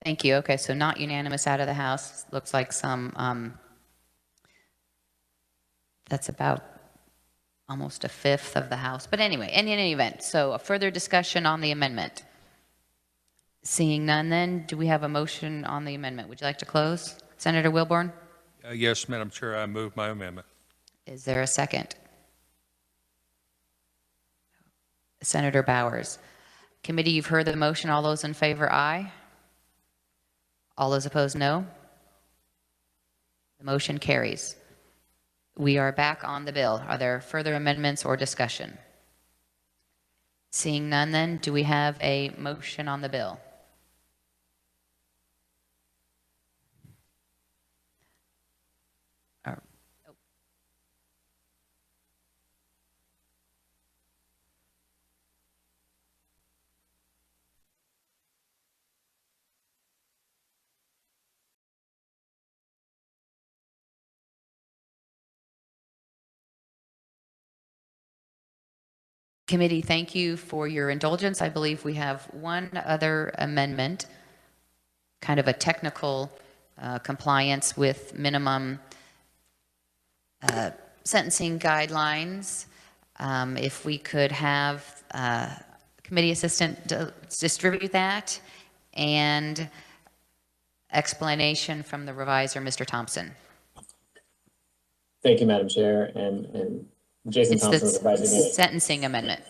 Thank you. Okay, so not unanimous out of the House. Looks like some, that's about almost a fifth of the House. But anyway, in any event, so a further discussion on the amendment. Seeing none then, do we have a motion on the amendment? Would you like to close? Senator Wilborn? Yes, Madam Chair, I move my amendment. Is there a second? Senator Bowers. Committee, you've heard the motion. All those in favor, aye. All those opposed, no. The motion carries. We are back on the bill. Are there further amendments or discussion? Seeing none then, do we have a motion on the bill? Committee, thank you for your indulgence. I believe we have one other amendment, kind of a technical compliance with minimum sentencing guidelines. If we could have committee assistant distribute that, and explanation from the reviser, Mr. Thompson. Thank you, Madam Chair, and Jason It's the Thompson was advising me. sentencing amendment.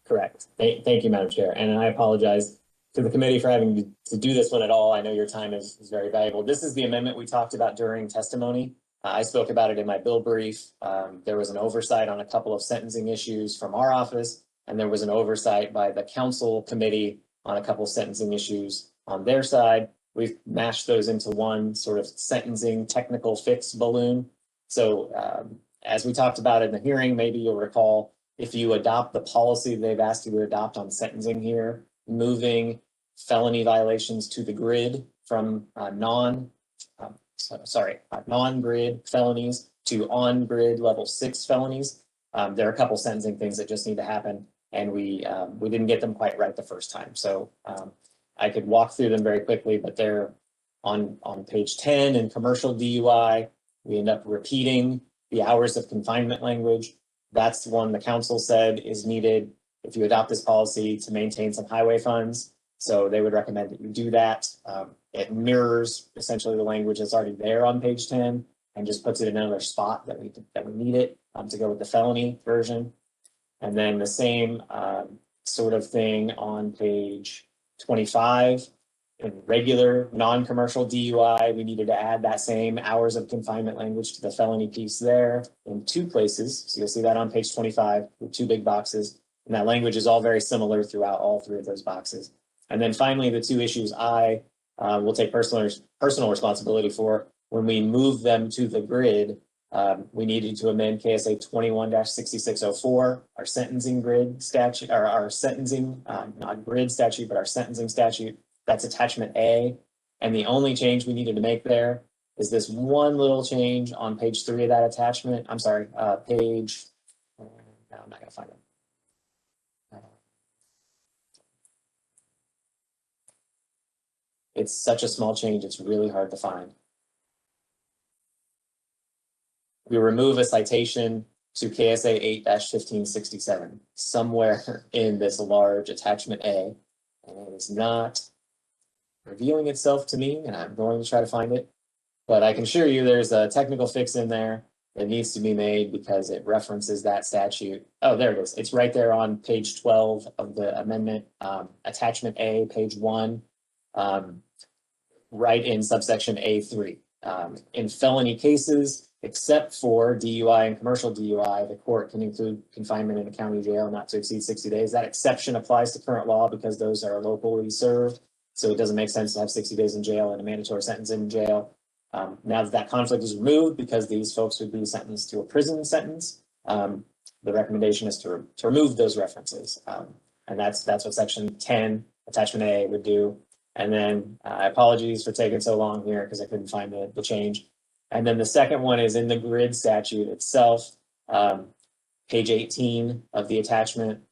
Correct. Thank you, Madam Chair. And I apologize to the committee for having to do this one at all. I know your time is very valuable. This is the amendment we talked about during testimony. I spoke about it in my bill brief. There was an oversight on a couple of sentencing issues from our office, and there was an oversight by the council committee on a couple of sentencing issues on their side. We've mashed those into one sort of sentencing technical fix balloon. So as we talked about in the hearing, maybe you'll recall, if you adopt the policy they've asked you to adopt on sentencing here, moving felony violations to the grid from non-grid felonies to on-grid level 6 felonies. There are a couple sentencing things that just need to happen, and we didn't get them quite right the first time. So I could walk through them very quickly, but they're on page 10 in commercial DUI. We end up repeating the hours of confinement language. That's the one the council said is needed if you adopt this policy to maintain some highway funds. So they would recommend that you do that. It mirrors essentially the language that's already there on page 10 and just puts it in another spot that we need it to go with the felony version. And then the same sort of thing on page 25. In regular non-commercial DUI, we needed to add that same hours of confinement language to the felony piece there in 2 places. So you'll see that on page 25 with 2 big boxes. And that language is all very similar throughout all 3 of those boxes. And then finally, the 2 issues I will take personal responsibility for. When we move them to the grid, we needed to amend KSA 21-6604, our sentencing grid statute, or our sentencing, not grid statute, but our sentencing statute. That's attachment A. And the only change we needed to make there is this one little change on page 3 of that attachment. I'm sorry, no, I'm not gonna find it. It's such a small change, it's really hard to find. We remove a citation to KSA 8-1567 somewhere in this large attachment A, and it is not revealing itself to me, and I'm going to try to find it. But I can assure you there's a technical fix in there that needs to be made because it references that statute. Oh, there it is. It's right there on page 12 of the amendment, attachment A, page 1, right in subsection A3. In felony cases, except for DUI and commercial DUI, the court can include confinement in a county jail not to exceed 60 days. That exception applies to current law because those are locally served. So it doesn't make sense to have 60 days in jail and a mandatory sentence in jail. Now that conflict is removed because these folks would be sentenced to a prison sentence, the recommendation is to remove those references. And that's what section 10, attachment A would do. And then apologies for taking so long here because I couldn't find the change. And then the second one is in the grid statute itself, page 18 of the attachment.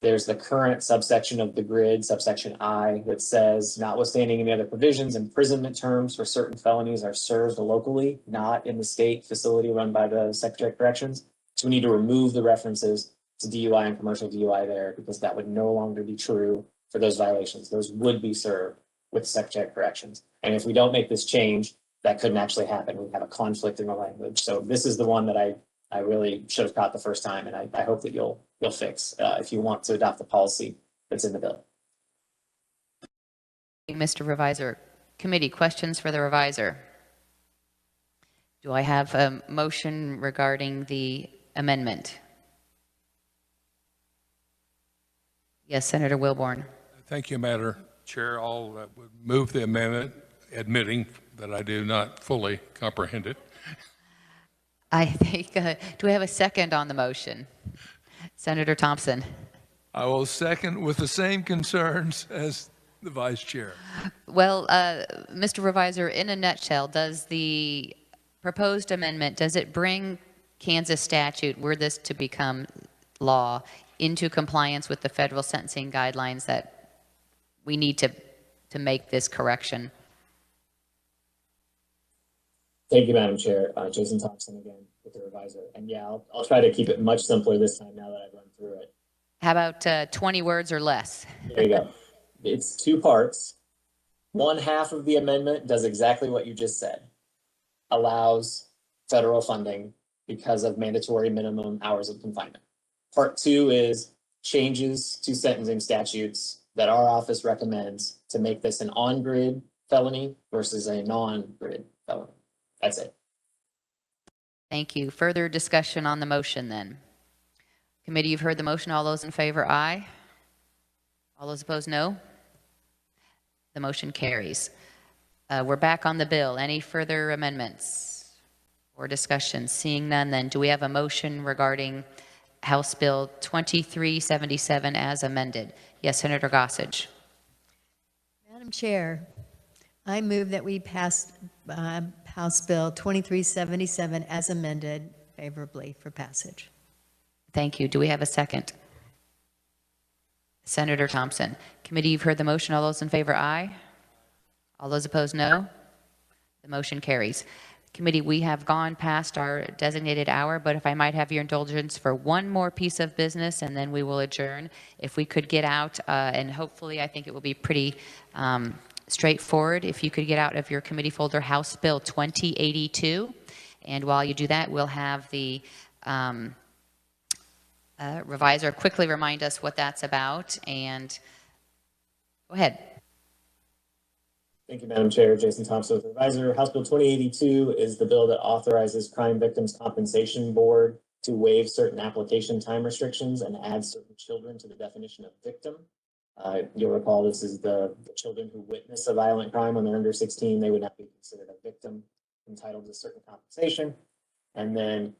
There's the current subsection of the grid, subsection I, that says, notwithstanding any other provisions, imprisonment terms for certain felonies are served locally, not in the state facility run by the Secretary of Corrections. So we need to remove the references to DUI and commercial DUI there because that would no longer be true for those violations. Those would be served with the Secretary of Corrections. And if we don't make this change, that couldn't actually happen. We have a conflict in the language. So this is the one that I really should have caught the first time, and I hope that you'll fix if you want to adopt the policy that's in the bill. Mr. Revisor. Committee, questions for the revisor? Do I have a motion regarding the amendment? Yes, Senator Wilborn. Thank you, Madam Chair. I'll move the amendment, admitting that I do not fully comprehend it. I think, do we have a second on the motion? Senator Thompson. I will second with the same concerns as the vice chair. Well, Mr. Revisor, in a nutshell, does the proposed amendment, does it bring Kansas statute, were this to become law, into compliance with the federal sentencing guidelines that we need to make this correction? Thank you, Madam Chair. Jason Thompson again with the revisor. And yeah, I'll try to keep it much simpler this time now that I've run through it. How about 20 words or less? There you go. It's 2 parts. One half of the amendment does exactly what you just said. Allows federal funding because of mandatory minimum hours of confinement. Part 2 is changes to sentencing statutes that our office recommends to make this an on-grid felony versus a non-grid felony. That's it. Thank you. Further discussion on the motion then. Committee, you've heard the motion. All those in favor, aye. All those opposed, no. The motion carries. We're back on the bill. Any further amendments or discussion? Seeing none, then do we have a motion regarding House Bill 2377 as amended? Yes, Senator Gossage. Madam Chair, I move that we pass House Bill 2377 as amended favorably for passage. Thank you. Do we have a second? Senator Thompson. Committee, you've heard the motion. All those in favor, aye. All those opposed, no. The motion carries. Committee, we have gone past our designated hour, but if I might have your indulgence for one more piece of business, and then we will adjourn. If we could get out, and hopefully I think it will be pretty straightforward, if you could get out of your committee folder House Bill 2082. And while you do that, we'll have the reviser quickly remind us what that's about. And go ahead. Thank you, Madam Chair. Jason Thompson with Advisor. House Bill 2082 is the bill that authorizes Crime Victims Compensation Board to waive certain application time restrictions and add certain children to the definition of victim. You'll recall this is the children who witness a violent crime when they're under 16. They would not be considered a victim entitled to certain compensation. And then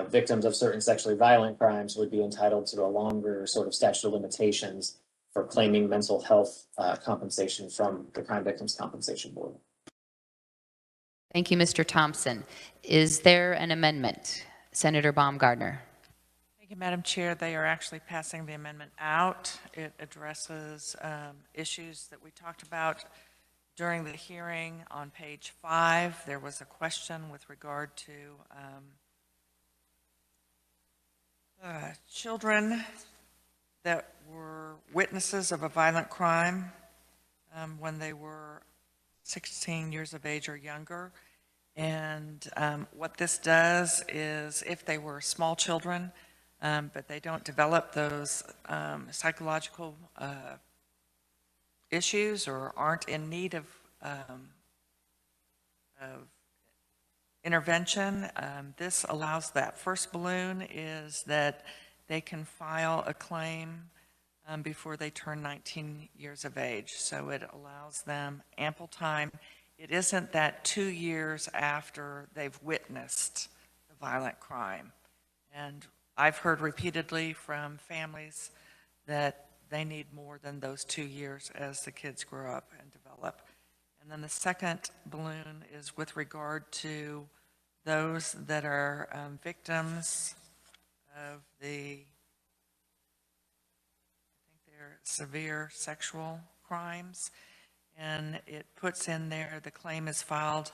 victims of certain sexually violent crimes would be entitled to a longer sort of statute of limitations for claiming mental health compensation from the Crime Victims Compensation Board. Thank you, Mr. Thompson. Is there an amendment? Senator Baumgardner. Thank you, Madam Chair. They are actually passing the amendment out. It addresses issues that we talked about during the hearing. On page 5, there was a question with regard to children that were witnesses of a violent crime when they were 16 years of age or younger. And what this does is, if they were small children, but they don't develop those psychological issues or aren't in need of intervention, this allows that. First balloon is that they can file a claim before they turn 19 years of age. So it allows them ample time. It isn't that 2 years after they've witnessed the violent crime. And I've heard repeatedly from families that they need more than those 2 years as the kids grow up and develop. And then the second balloon is with regard to those that are victims of the, I think they're severe sexual crimes. And it puts in there, the claim is filed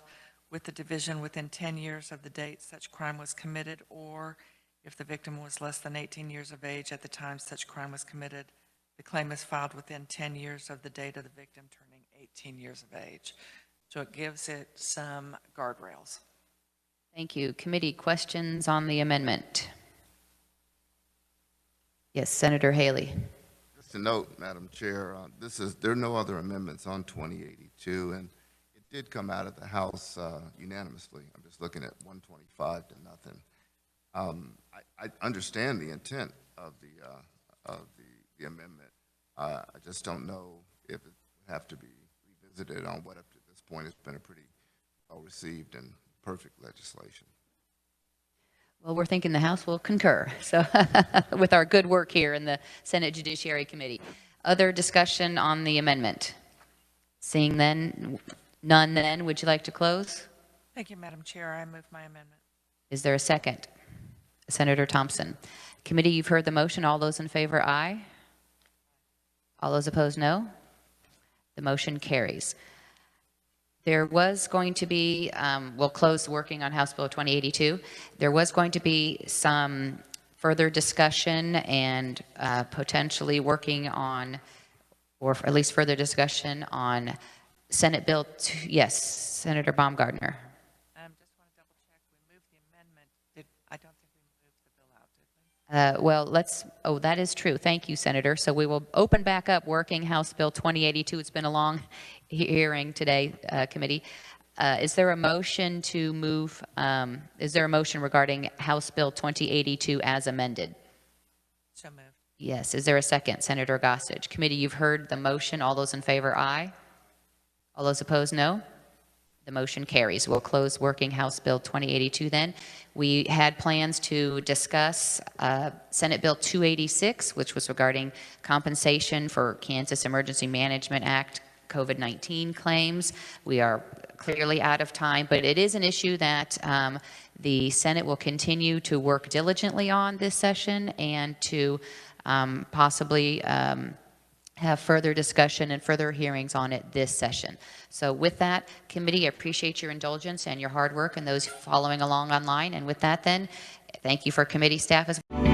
with the division within 10 years of the date such crime was committed, or if the victim was less than 18 years of age at the time such crime was committed, the claim is filed within 10 years of the date of the victim turning 18 years of age. So it gives it some guardrails. Thank you. Committee, questions on the amendment? Yes, Senator Haley. Just a note, Madam Chair, there are no other amendments on 2082, and it did come out of the House unanimously. I'm just looking at 125 to nothing. I understand the intent of the amendment. I just don't know if it would have to be revisited on what up to this point has been a pretty well-received and perfect legislation. Well, we're thinking the House will concur, so with our good work here in the Senate Judiciary Committee. Other discussion on the amendment? Seeing none then, would you like to close? Thank you, Madam Chair. I move my amendment. Is there a second? Senator Thompson. Committee, you've heard the motion. All those in favor, aye. All those opposed, no. The motion carries. There was going to be, we'll close working on House Bill 2082. There was going to be some further discussion and potentially working on, or at least further discussion on Senate Bill 2. Yes, Senator Baumgardner. Just want to double check. We moved the amendment. I Well, that is true. Thank you, Senator. So we will open back up Working House Bill 2082. It's been a long hearing today, committee. Is there a motion to move, is there a motion regarding House Bill 2082 as amended? So moved. Yes. Is there a second? Senator Gossage. Committee, you've heard the motion. All those in favor, aye. All those opposed, no. The motion carries. We'll close Working House Bill 2082 then. We had plans to discuss Senate Bill 286, which was regarding compensation for Kansas Emergency Management Act COVID-19 claims. We are clearly out of time, but it is an issue that the Senate will continue to work diligently on this session and to possibly have further discussion and further hearings on it this session. So with that, committee, I appreciate your indulgence and your hard work and those following along online. And with that then, thank you for committee staff as well.